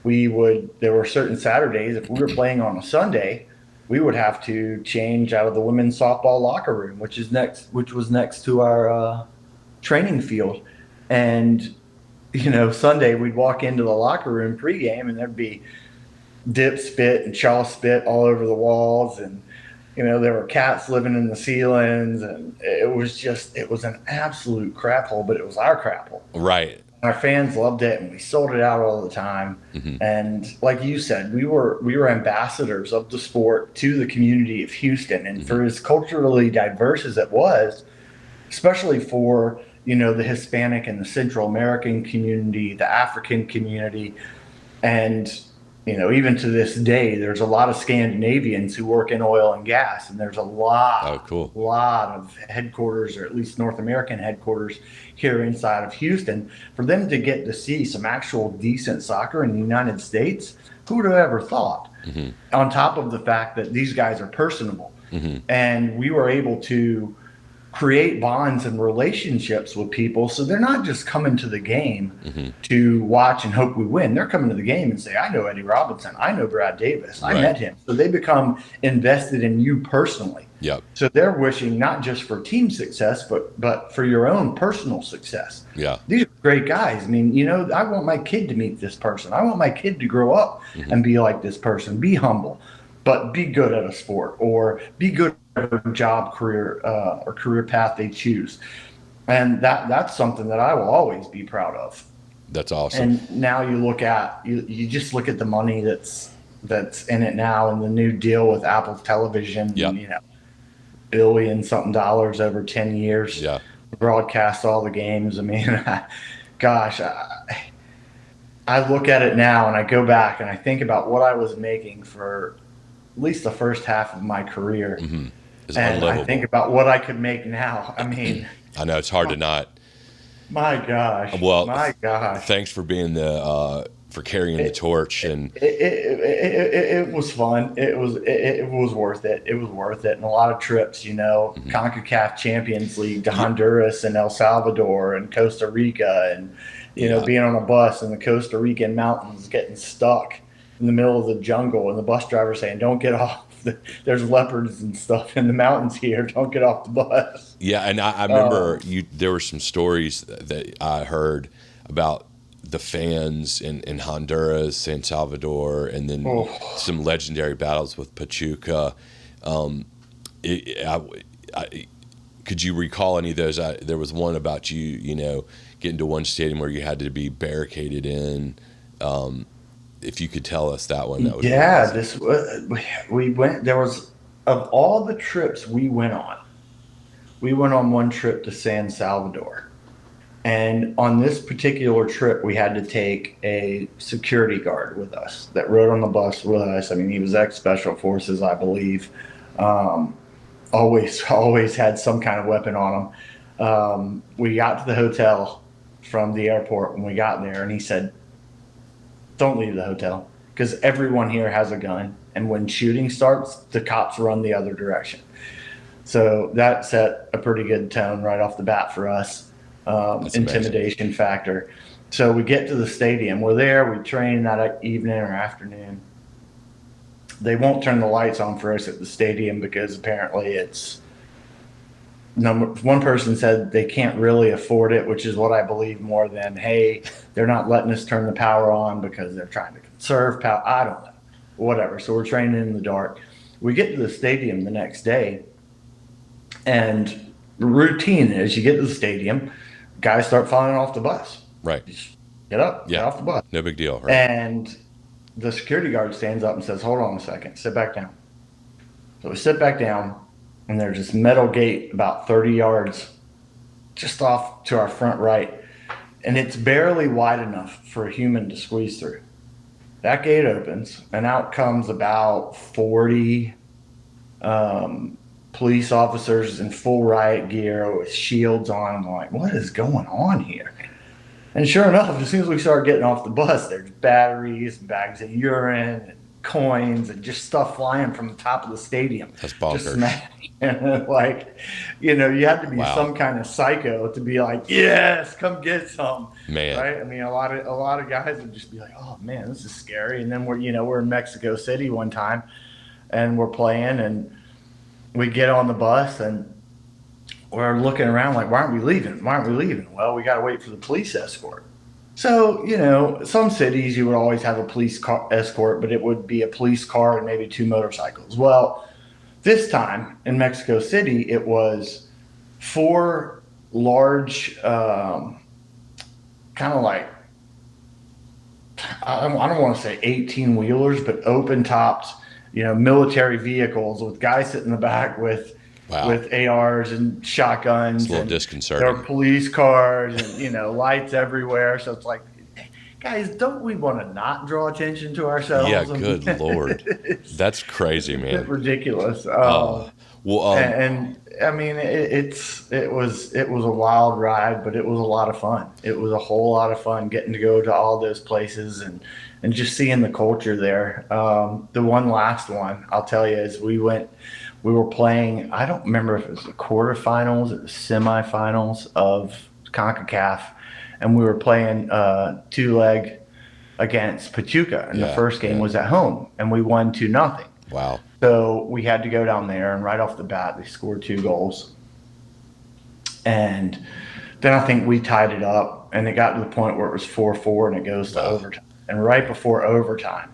there were certain Saturdays, if we were playing on a Sunday, we would have to change out of the women's softball locker room, which was next to our training field. And you know, Sunday we'd walk into the locker room pregame, and there'd be dip spit and chaw spit all over the walls, and you know there were cats living in the ceilings, and it was an absolute crap hole, but it was our crap hole. Right. Our fans loved it, and we sold it out all the time. hmm And like you said, we were ambassadors of the sport to the community of Houston. And for as culturally diverse as it was, especially for you know the Hispanic and the Central American community, the African community, and you know even to this day, there's a lot of Scandinavians who work in oil and gas, and there's a Oh, cool. lot of headquarters, or at least North American headquarters, here inside of Houston. For them to get to see some actual decent soccer in the United States, who would have ever thought? hmm On top of the fact that these guys are personable, hmm and we were able to create bonds and relationships with people. So they're not just coming to the game hmm to watch and hope we win. They're coming to the game and say, I know Eddie Robinson. I know Brad Davis. I Right. met him. So they become invested in you personally. Yep. So they're wishing not just for team success, but for your own personal success. Yeah. These are great guys. I mean, you know, I want my kid to meet this person. I want my kid to grow up and be like this person. Be humble, but be good at a sport, or be good at a job, career, or career path they choose. And that's something that I will always be proud of. That's awesome. And now you just look at the money that's in it now, and the new deal with Apple Television. Yep. You know, billion something dollars over 10 years. Yeah. Broadcast all the games. I mean, gosh, I look at it now and I go back and I think about what I was making for at least the first half of my career. It's And unlivable. I think about what I could make now. I mean, I know it's hard to not. my gosh. Well, My gosh. Thanks for being the for carrying the torch. And it was fun. It was worth it. It was worth it. And a lot of trips, CONCACAF Champions League to Honduras and El Salvador and Costa Rica, and being on a bus in the Costa Rican mountains, getting stuck in the middle of the jungle, and the bus driver saying, "Don't get off. There's leopards and stuff in the mountains here. Don't get off the bus." Yeah, and I remember there were some stories that I heard about the fans in Honduras, San Salvador, and then some legendary battles with Pachuca. Could you recall any of those? There was one about getting to one stadium where you had to be barricaded in. If you could tell us that one, that would be awesome. We went. There was, of all the trips we went on one trip to San Salvador. And on this particular trip, we had to take a security guard with us that rode on the bus with us. I mean, he was ex-Special Forces, I believe. Always had some kind of weapon on him. We got to the hotel from the airport when we got there, and he said, "Don't leave the hotel, because everyone here has a gun. And when shooting starts, the cops run the other direction." So that set a pretty good tone right off the bat for us. Intimidation amazing. Factor. So we get to the stadium. We're there. We train that evening or afternoon. They won't turn the lights on for us at the stadium because apparently it's one person said they can't really afford it, which is what I believe more than, hey, they're not letting us turn the power on because they're trying to conserve power. I don't know. Whatever. So we're training in the dark. We get to the stadium the next day, and the routine is you get to the stadium, guys start falling off the bus. Right. Just get up, get off the bus. No big deal. Right. And the security guard stands up and says, "Hold on a second, sit back down." So we sit back down, and there's this metal gate about 30 yards just off to our front right. And it's barely wide enough for a human to squeeze through. That gate opens, and out comes about 40 police officers in full riot gear with shields on. I'm like, what is going on here? And sure enough, as soon as we start getting off the bus, there's batteries, bags of urine, and coins, and just stuff flying from the top of the stadium. That's bonkers. You have to be some kind of psycho to be like, yes, come get some. Man. Right? I mean, a lot of guys would just be like, oh man, this is scary. And then we're in Mexico City one time, and we're playing, and we get on the bus, and we're looking around like, why aren't we leaving? Well, we got to wait for the police escort. So, some cities you would always have a police car escort, but it would be a police car and maybe 2 motorcycles. Well, this time in Mexico City, it was 4 large, kind of like, I don't want to say 18-wheelers, but open-topped, military vehicles with guys sitting in the back with ARs and shotguns. It's a little disconcerting. There are police cars and, lights everywhere. So it's like, guys, don't we want to not draw attention to ourselves? Yeah, good Lord. That's crazy, man. It's ridiculous. And I mean, it was a wild ride, but it was a lot of fun. It was a whole lot of fun getting to go to all those places and just seeing the culture there. The one last one I'll tell you is we were playing, I don't remember if it was the quarterfinals or the semifinals of CONCACAF, and we were playing 2-leg against Pachuca, and the first game was at home, and we won 2-0. Wow. So we had to go down there, and right off the bat, they scored 2 goals. And then I think we tied it up, and it got to the point where it was 4-4, and it goes to overtime. And right before overtime,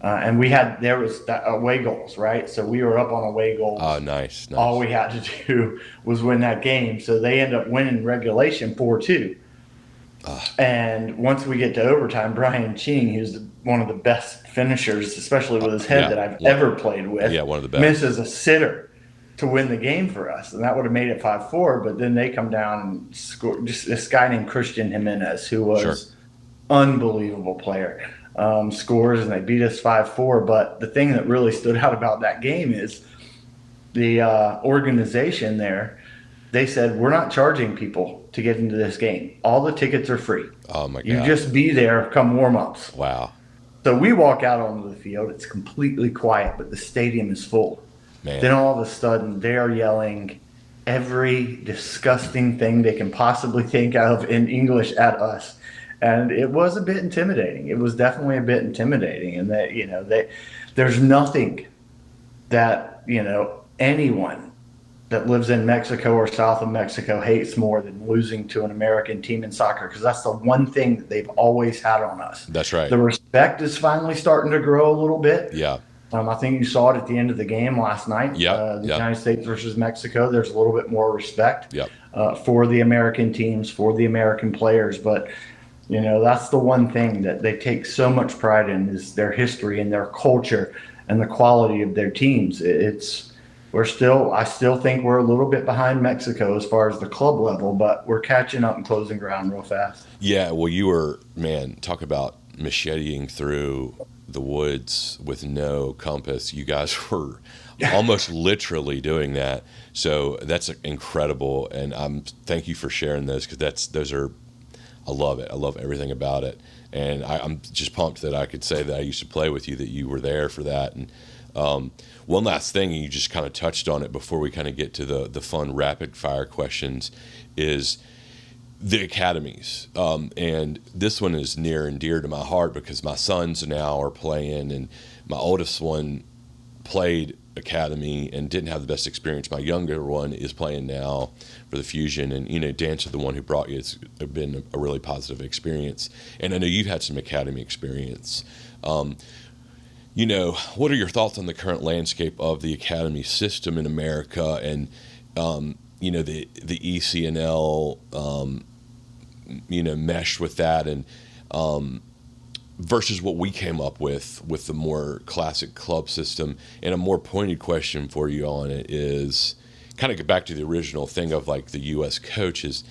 and there was away goals, right? So we were up on away goals. Oh, nice. All we had to do was win that game. So they end up winning regulation 4-2. And once we get to overtime, Brian Ching, who's one of the best finishers, especially with his head that I've ever played with, one of the best, misses a sitter to win the game for us. And that would have made it 5-4. But then they come down and score. Just this guy named Christian Jimenez, who was unbelievable player, scores, and they beat us 5-4. But the thing that really stood out about that game is the organization there. They said, we're not charging people to get into this game. All the tickets are free. Oh my God. You just be there come warm-ups. Wow. So we walk out onto the field. It's completely quiet, but the stadium is full. Man. Then all of a sudden, they are yelling every disgusting thing they can possibly think of in English at us. And it was a bit intimidating. It was definitely a bit intimidating. And that, there's nothing that, anyone that lives in Mexico or south of Mexico hates more than losing to an American team in soccer, because that's the one thing that they've always had on us. That's right. The respect is finally starting to grow a little bit. Yeah. I think you saw it at the end of the game last night. Yeah. The United States versus Mexico. There's a little bit more respect Yep. For the American teams, for the American players. But, that's the one thing that they take so much pride in, is their history and their culture and the quality of their teams. I still think we're a little bit behind Mexico as far as the club level, but we're catching up and closing ground real fast. Yeah. Well, you were, man, talk about macheteing through the woods with no compass. You guys were almost literally doing that. So that's incredible. And thank you for sharing those, because I love it. I love everything about it. And I'm just pumped that I could say that I used to play with you, that you were there for that. And one last thing, and you just kind of touched on it before we kind of get to the fun rapid fire questions, is the academies. And this one is near and dear to my heart, because my sons now are playing, and my oldest one played academy and didn't have the best experience. My younger one is playing now for the Fusion, and Dan, to the one who brought you, it's been a really positive experience. And I know you've had some academy experience. What are your thoughts on the current landscape of the academy system in America, and the ECNL meshed with that, and versus what we came up with the more classic club system? And a more pointed question for you on it is kind of get back to the original thing of like the U.S. coaches.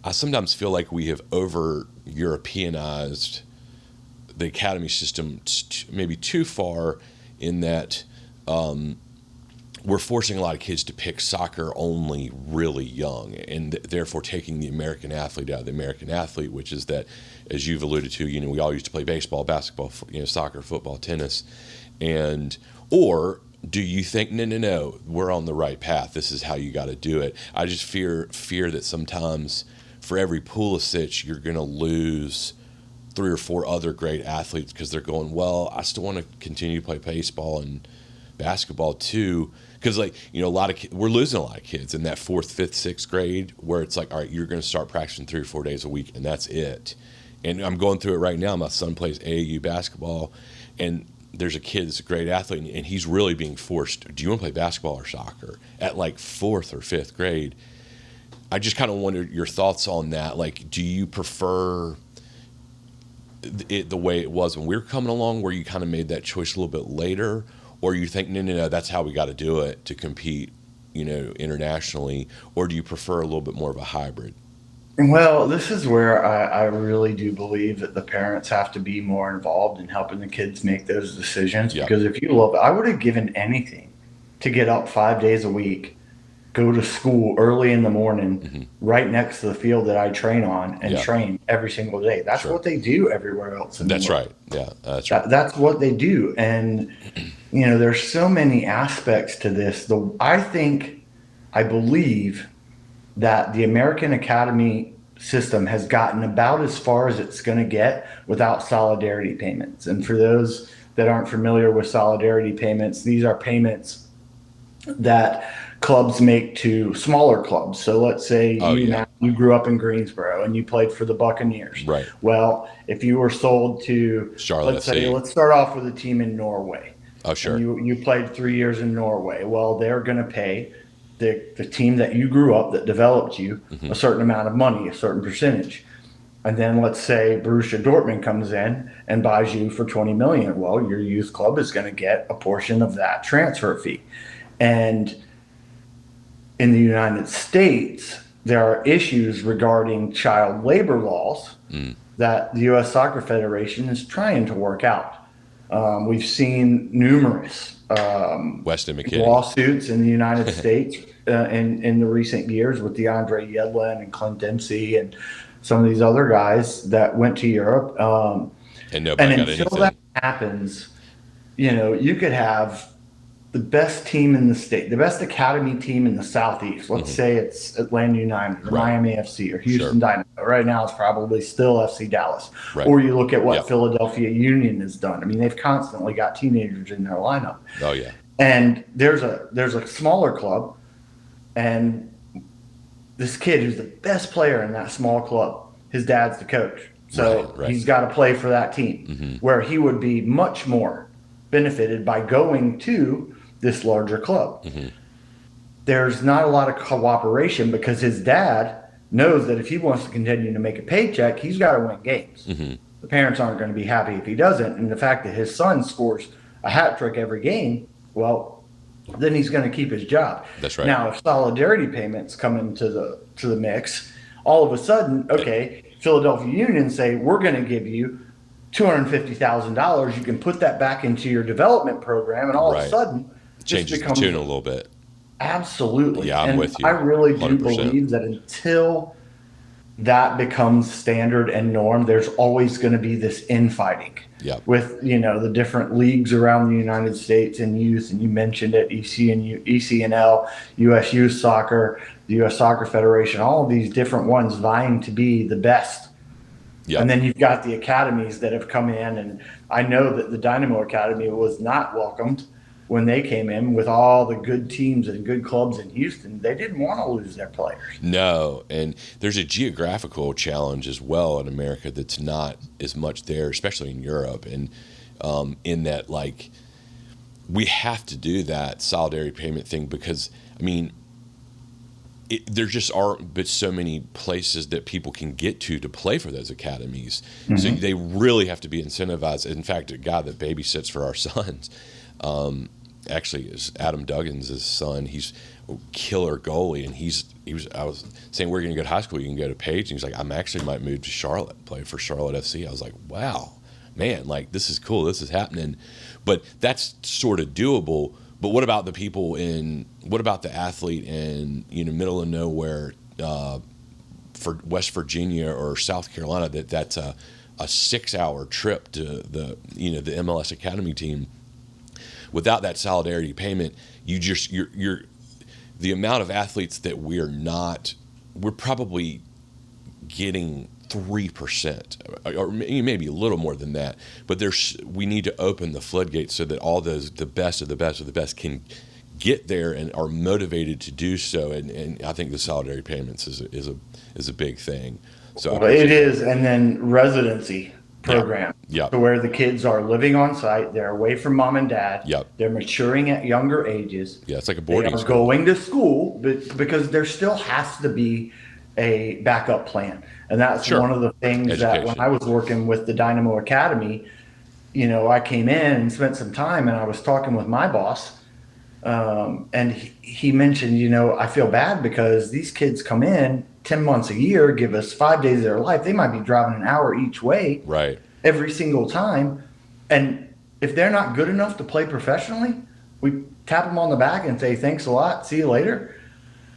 I sometimes feel like we have over Europeanized the academy system maybe too far, in that we're forcing a lot of kids to pick soccer only really young, and therefore taking the American athlete out of the American athlete, which is that, as you've alluded to, we all used to play baseball, basketball, soccer, football, tennis. Or do you think, no, we're on the right path, this is how you got to do it? I just fear that sometimes for every Pulisic, you're going to lose 3 or 4 other great athletes, because they're going, well, I still want to continue to play baseball and basketball too. Because we're losing a lot of kids in that 4th, 5th, 6th grade, where it's like, all right, you're going to start practicing 3 or 4 days a week, and that's it. And I'm going through it right now. My son plays AAU basketball, and there's a kid that's a great athlete, and he's really being forced, do you want to play basketball or soccer, at like 4th or 5th grade? I just kind of wonder your thoughts on that. Like, do you prefer it the way it was when we were coming along, where you kind of made that choice a little bit later? Or you think, no, that's how we got to do it to compete, internationally? Or do you prefer a little bit more of a hybrid? Well, this is where I really do believe that the parents have to be more involved in helping the kids make those decisions. Yep. Because if you look, I would have given anything to get up 5 days a week, go to school early in the morning, right next to the field that I train on, and train every single day. That's what they do everywhere else in the world. Right. Yeah, that's right. That's what they do. And, there's so many aspects to this. I believe that the American Academy system has gotten about as far as it's going to get without solidarity payments. And for those that aren't familiar with solidarity payments, these are payments that clubs make to smaller clubs. So let's say you grew up in Greensboro and you played for the Buccaneers. Right. Well, if you were sold to Charlotte, let's start off with a team in Norway. Oh, sure. You played 3 years in Norway. Well, they're going to pay the team that you grew up, that developed you, a certain amount of money, a certain percentage. And then let's say Borussia Dortmund comes in and buys you for $20 million. Well, your youth club is going to get a portion of that transfer fee. And in the United States, there are issues regarding child labor laws that the U.S. Soccer Federation is trying to work out. We've seen numerous Weston McKinney. lawsuits in the United States in the recent years with DeAndre Yedlin and Clint Dempsey and some of these other guys that went to Europe. And nobody got until anything. that happens, you could have the best team in the state, the best academy team in the Southeast. Let's say it's Atlanta United or Miami FC or Houston Dynamo. Right now, it's probably still FC Dallas. Right. Or you look at what Philadelphia Union has done. I mean, they've constantly got teenagers in their lineup. Oh yeah. And there's a smaller club, and this kid who's the best player in that small club, his dad's the coach. So he's got to play for that team, where he would be much more benefited by going to this larger club. There's not a lot of cooperation because his dad knows that if he wants to continue to make a paycheck, he's got to win games. The parents aren't going to be happy if he doesn't. And the fact that his son scores a hat trick every game, well, then he's going to keep his job. That's right. Now, if solidarity payments come into the mix, all of a sudden, Philadelphia Union say, we're going to give you $250,000. You can put that back into your development program, and all of a sudden, changes the tune a little bit. Absolutely. Yeah, I'm with you. I really do 100%. believe that until that becomes standard and norm, there's always going to be this infighting with the different leagues around the United States and youth. And you mentioned it, ECNL, US Youth Soccer, the US Soccer Federation, all of these different ones vying to be the best. And then you've got the academies that have come in, and I know that the Dynamo Academy was not welcomed when they came in with all the good teams and good clubs in Houston. They didn't want to lose their players. No, and there's a geographical challenge as well in America that's not as much there, especially in Europe, and in that, like, we have to do that solidarity payment thing because, I mean, there just aren't but so many places that people can get to play for those academies. So they really have to be incentivized. In fact, a guy that babysits for our sons, actually is Adam Duggins' son. He's a killer goalie, and I was saying, where are you going to go to high school? You can go to Page. And he's like, I'm actually might move to Charlotte, play for Charlotte FC. I was like, wow, man, like, this is cool. This is happening. But that's sort of doable. But what about what about the athlete in middle of nowhere for West Virginia or South Carolina that's a 6-hour trip to the MLS Academy team? Without that solidarity payment, you're the amount of athletes that we're probably getting 3%, or maybe a little more than that. But we need to open the floodgates so that all the best of the best of the best can get there and are motivated to do so. And I think the solidarity payments is a big thing. So it is, and then residency program. Yeah. To where the kids are living on site, they're away from mom and dad. Yep. They're maturing at younger ages. Yeah, it's like a boarding school. Going to school, but because there still has to be a backup plan. And that's one of the things that when I was working with the Dynamo Academy, I came in and spent some time, and I was talking with my boss, and he mentioned, I feel bad because these kids come in 10 months a year, give us 5 days of their life. They might be driving an hour each way every single time. And if they're not good enough to play professionally, we tap them on the back and say, thanks a lot, see you later.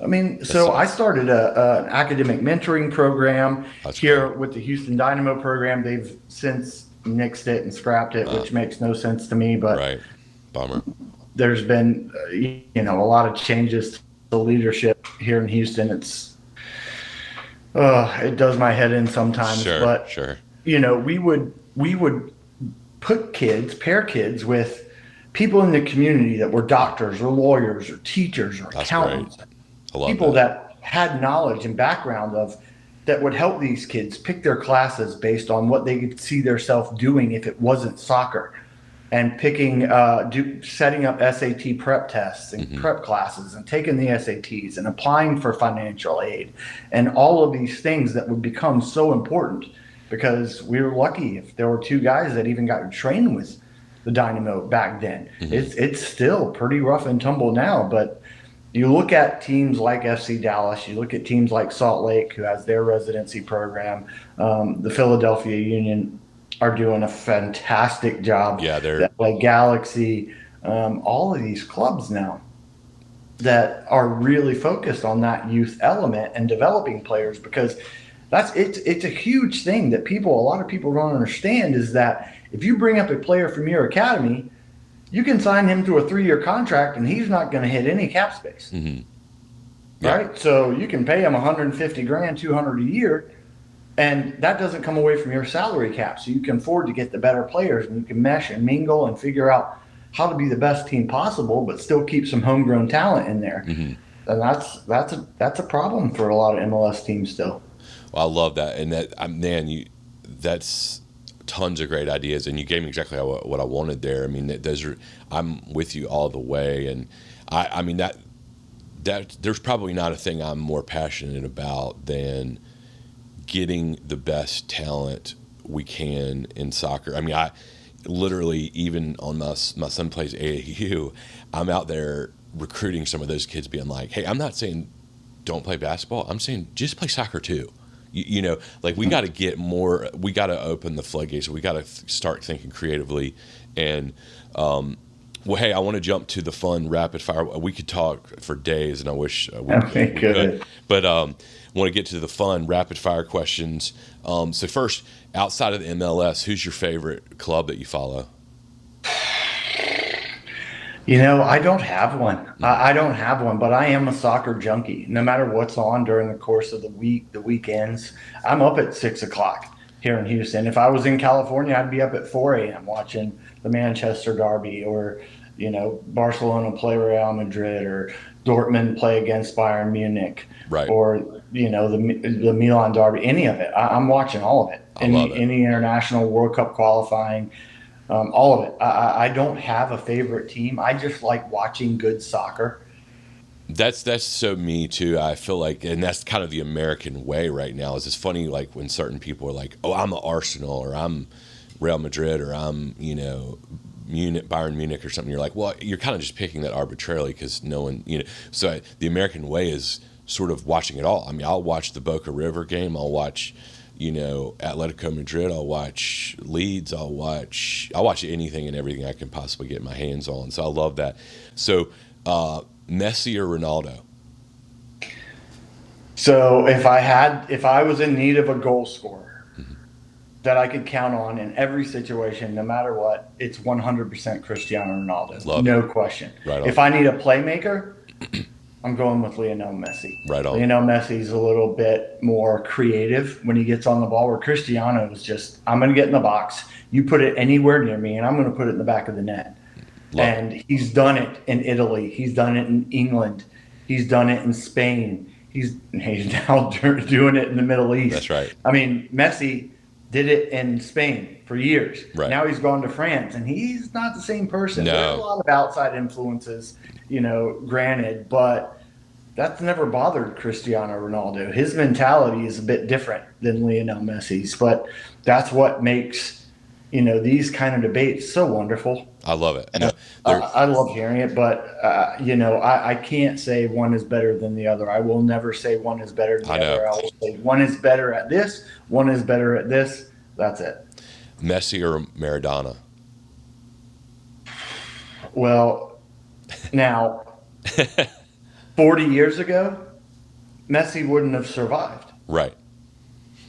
I mean, so I started an academic mentoring program here with the Houston Dynamo program. They've since nixed it and scrapped it, which makes no sense to me. But bummer. There's been, a lot of changes to leadership here in Houston. It does my head in sometimes. But we would pair kids with people in the community that were doctors or lawyers or teachers or accountants. People that had knowledge and background that would help these kids pick their classes based on what they could see themselves doing if it wasn't soccer, and setting up SAT prep tests and prep classes and taking the SATs and applying for financial aid and all of these things that would become so important, because we were lucky if there were 2 guys that even got trained with the Dynamo back then. It's still pretty rough and tumble now, but you look at teams like FC Dallas, you look at teams like Salt Lake, who has their residency program, the Philadelphia Union, are doing a fantastic job. Yeah, The LA Galaxy, all of these clubs now that are really focused on that youth element and developing players, because it's a huge thing that a lot of people don't understand, is that if you bring up a player from your academy, you can sign him to a 3-year contract and he's not going to hit any cap space. Mm-hmm. Yeah. Right? So you can pay him 150 grand, 200 a year, and that doesn't come away from your salary cap. So you can afford to get the better players, and you can mesh and mingle and figure out how to be the best team possible, but still keep some homegrown talent in there. Mm-hmm. And that's a problem for a lot of MLS teams still. Well, I love that, and that's tons of great ideas, and you gave me exactly what I wanted there. I mean, I'm with you all the way, and I mean that there's probably not a thing I'm more passionate about than getting the best talent we can in soccer. I mean, I literally, even on my son plays AAU, I'm out there recruiting some of those kids, being like, hey, I'm not saying don't play basketball. I'm saying just play soccer too. You know, like we got to get more. We got to open the floodgates. We got to start thinking creatively. And well, hey, I want to jump to the fun rapid fire. We could talk for days, and I wish we could. But want to get to the fun rapid fire questions. So first, outside of the MLS, who's your favorite club that you follow? You know, I don't have one. I don't have one, but I am a soccer junkie. No matter what's on during the course of the week, the weekends, I'm up at 6 o'clock here in Houston. If I was in California, I'd be up at 4 a.m. watching the Manchester Derby, or, you know, Barcelona play Real Madrid, or Dortmund play against Bayern Munich, right, or, you know, the Milan Derby, any of it. I'm watching all of it. Any international World Cup qualifying. All of it. I don't have a favorite team. I just like watching good soccer. That's so me too. I feel like, and that's kind of the American way right now. Is it's funny, like when certain people are like, "Oh, I'm Arsenal," or "I'm Real Madrid," or "I'm, you know, Bayern Munich," or something. You're like, well, you're kind of just picking that arbitrarily because no one, you know. So the American way is sort of watching it all. I mean, I'll watch the Boca River game. I'll watch, you know, Atletico Madrid. I'll watch Leeds. I'll watch anything and everything I can possibly get my hands on. So I love that. So Messi or Ronaldo? So if I was in need of a goal scorer that I could count on in every situation, no matter what, it's 100% Cristiano Ronaldo. No question. Right on. If I need a playmaker, I'm going with Lionel Messi. Right on. Lionel Messi's a little bit more creative when he gets on the ball, where Cristiano is just, I'm going to get in the box. You put it anywhere near me, and I'm going to put it in the back of the net. He's done it in Italy. He's done it in England. He's done it in Spain. He's now doing it in the Middle East. That's right. I mean, Messi did it in Spain for years. Right. Now he's gone to France, and he's not the same person. No. There's a lot of outside influences, you know, granted, but that's never bothered Cristiano Ronaldo. His mentality is a bit different than Lionel Messi's, but that's what makes, you know, these kind of debates so wonderful. I love it. No, I love hearing it, but, you know, I can't say one is better than the other. I will never say one is better than the other. I will say one is better at this, one is better at this. That's it. Messi or Maradona? Well, now, 40 years ago, Messi wouldn't have survived. Right.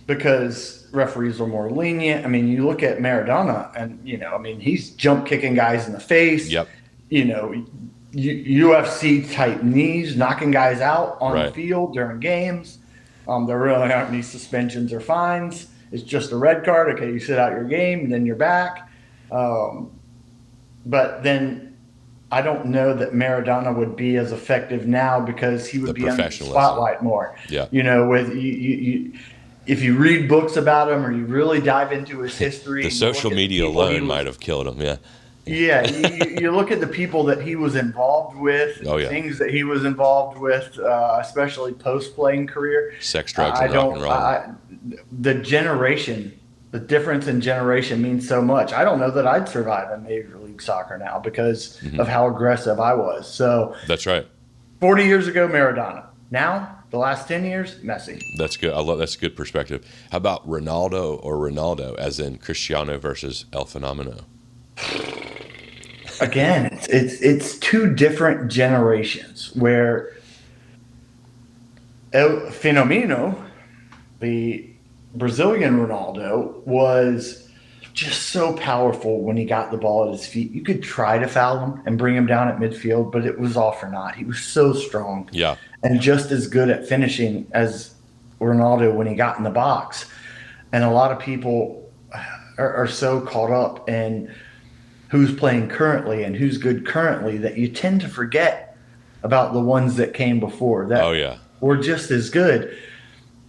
Because referees were more lenient. I mean, you look at Maradona, and, you know, I mean, he's jump kicking guys in the face. Yep. You know, UFC type knees, knocking guys out on the field during games. There really aren't any suspensions or fines. It's just a red card. Okay, you sit out your game, and then you're back. But then I don't know that Maradona would be as effective now, because he would be under the spotlight more. Yeah. You know, with you if you read books about him, or you really dive into his history, the social media alone might have killed him. Yeah. Yeah, you look at the people that he was involved with, things that he was involved with, especially post-playing career. Sex, drugs, and rock and roll. The difference in generation means so much. I don't know that I'd survive in Major League Soccer now because of how aggressive I was. So that's right. 40 years ago, Maradona. Now, The last 10 years, Messi. That's good. That's a good perspective. How about Ronaldo, as in Cristiano versus El Fenomeno? Again, it's two different generations where El Fenomeno, the Brazilian Ronaldo, was just so powerful when he got the ball at his feet. You could try to foul him and bring him down at midfield, but it was all for naught. He was so strong. Yeah. And just as good at finishing as Ronaldo when he got in the box. And a lot of people are so caught up in who's playing currently and who's good currently that you tend to forget about the ones that came before that were just as good.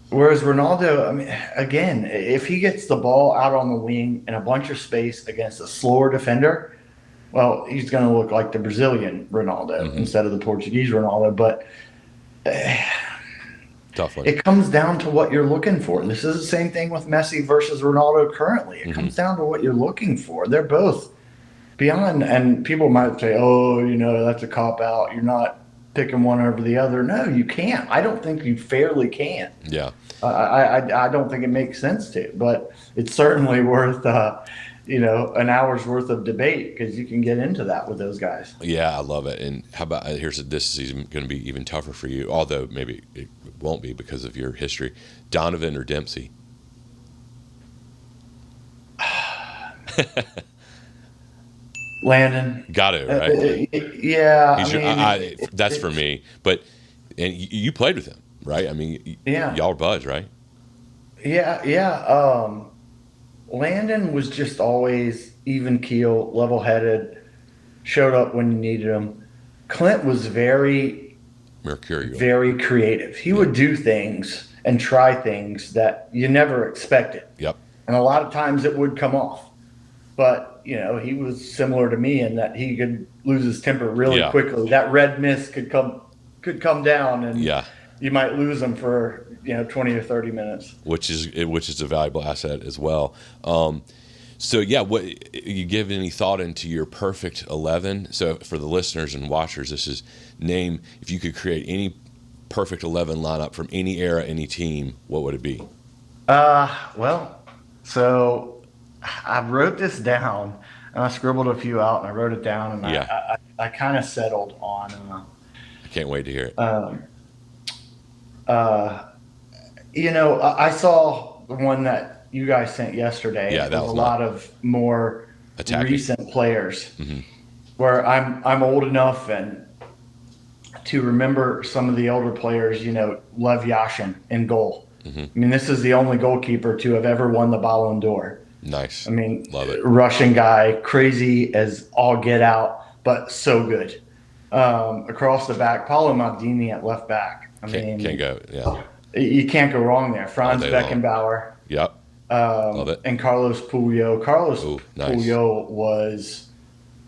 Whereas Ronaldo, I mean, again, if he gets the ball out on the wing in a bunch of space against a slower defender, well, he's going to look like the Brazilian Ronaldo instead of the Portuguese Ronaldo. But tough one. It comes down to what you're looking for. This is the same thing with Messi versus Ronaldo currently. It comes down to what you're looking for. They're both beyond, and people might say, oh, that's a cop-out. You're not picking one over the other. No, you can't. I don't think you fairly can. Yeah. I don't think it makes sense to, but it's certainly worth an hour's worth of debate because you can get into that with those guys. Yeah, I love it. And how about this is going to be even tougher for you, although maybe it won't be because of your history. Donovan or Dempsey? Landon. Got it, right? Yeah. That's for me. But and you played with him, right? I mean, y'all are buds, right? Yeah. Landon was just always even keel, level-headed, showed up when you needed him. Clint was very mercurial, very creative. He would do things and try things that you never expected. Yep. And a lot of times it would come off. But, he was similar to me in that he could lose his temper really quickly. That red mist could come down and you might lose him for 20 or 30 minutes, which is a valuable asset as well. What you give any thought into your perfect 11? So for the listeners and watchers, this is name, if you could create any perfect 11 lineup from any era, any team, what would it be? So I wrote this down and I scribbled a few out and I wrote it down and I kind of settled on. I can't wait to hear it. I saw the one that you guys sent yesterday. Yeah, that was a lot of more attacking. Recent players where I'm old enough and to remember some of the older players, Lev Yashin in goal. I mean, this is the only goalkeeper to have ever won the Ballon d'Or. Nice. I mean, love it. Russian guy, crazy as all get out, but so good. Across the back, Paolo Maldini at left back. Can't go. Yeah. You can't go wrong there. Franz Beckenbauer. Yep. Love it. And Carlos Puyol. Puyol was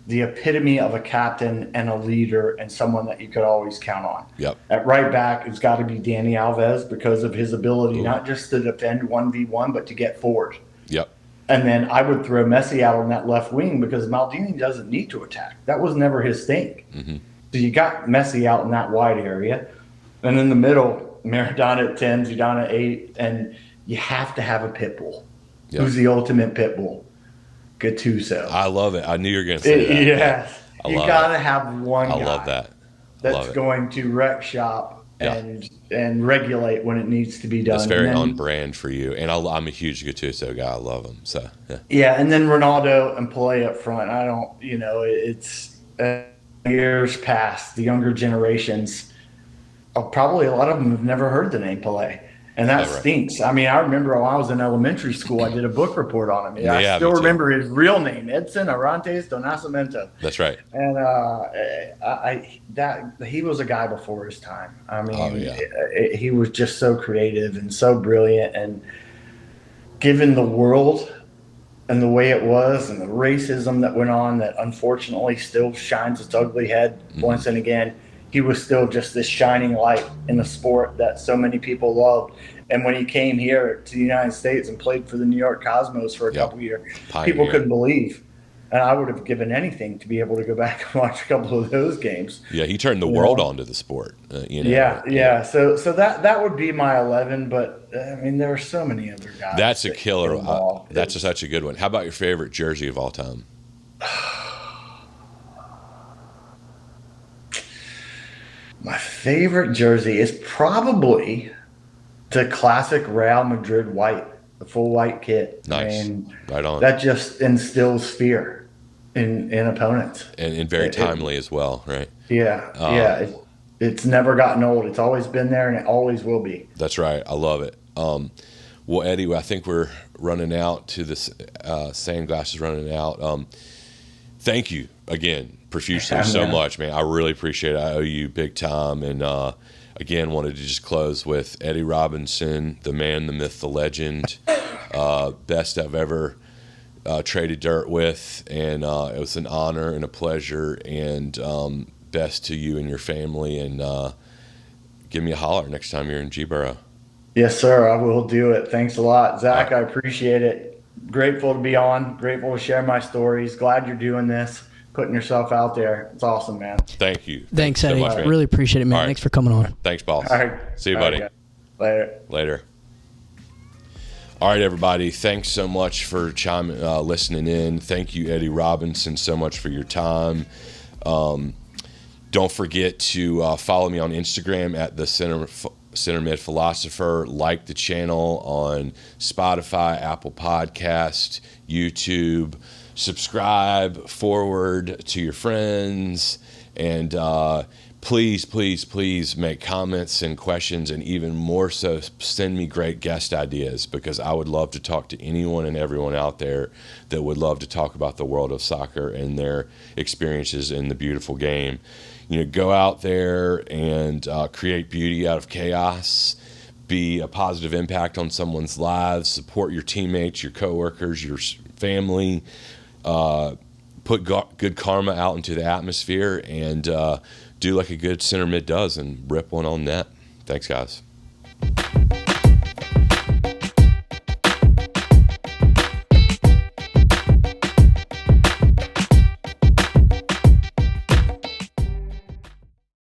the epitome of a captain and a leader and someone that you could always count on. Yep. At right back, it's got to be Dani Alves because of his ability not just to defend 1v1, but to get forward. Yep. And then I would throw Messi out on that left wing because Maldini doesn't need to attack. That was never his thing. So you got Messi out in that wide area. And in the middle, Maradona at 10, Zidane at 8, and you have to have a pit bull. Yep. Who's the ultimate pit bull? Gattuso. I love it. I knew you were going to say that. Yes. You got to have one guy. I love that. That's going to wreck shop and regulate when it needs to be done. That's very on brand for you. And I'm a huge Gattuso guy. I love him. So yeah, and then Ronaldo and Pelé up front. I don't, it's years past. The younger generations, probably a lot of them have never heard the name Pelé. And that stinks. I mean, I remember when I was in elementary school, I did a book report on him. I still remember his real name, Edson Arantes do Nascimento. That's right. And he was a guy before his time. I mean, he was just so creative and so brilliant. And given the world and the way it was and the racism that went on that unfortunately still shines its ugly head once and again, he was still just this shining light in the sport that so many people loved. And when he came here to the United States and played for the New York Cosmos for a couple years, people couldn't believe. And I would have given anything to be able to go back and watch a couple of those games. Yeah, he turned the world onto the sport. Yeah. So that would be my 11. But I mean, there are so many other guys. That's a killer. That's It's such a good one. How about your favorite jersey of all time? My favorite jersey is probably the classic Real Madrid white, the full white kit. Nice. I mean, Right on. that just instills fear in opponents. And very timely as well, right? Yeah. It's never gotten old. It's always been there, and it always will be. That's right. I love it. Well, Eddie, I think we're running out to this. Sand glass is running out. Thank you again profusely so much, man. I really appreciate it. I owe you big time. And again, wanted to just close with Eddie Robinson, the man, the myth, the legend. Best I've ever traded dirt with. And it was an honor and a pleasure. And best to you and your family. And give me a holler next time you're in G-Borough. Yes, sir. I will do it. Thanks a lot, Zach. I appreciate it. Grateful to be on. Grateful to share my stories. Glad you're doing this, putting yourself out there. It's awesome, man. Thank you. Thanks, so Eddie. much, man. Really appreciate it, man. Right. Thanks for coming on. Thanks, boss. All right. See you, All buddy. Right, Later. All right, everybody. Thanks so much for listening in. Thank you, Eddie Robinson, so much for your time. Don't forget to follow me on Instagram at the Center Mid Philosopher. Like the channel on Spotify, Apple Podcast, YouTube. Subscribe, forward to your friends, and please make comments and questions, and even more so, send me great guest ideas, because I would love to talk to anyone and everyone out there that would love to talk about the world of soccer and their experiences in the beautiful game. Go out there and create beauty out of chaos, be a positive impact on someone's lives, support your teammates, your coworkers, your family, put good karma out into the atmosphere, and do like a good center mid does and rip one on net. Thanks, guys.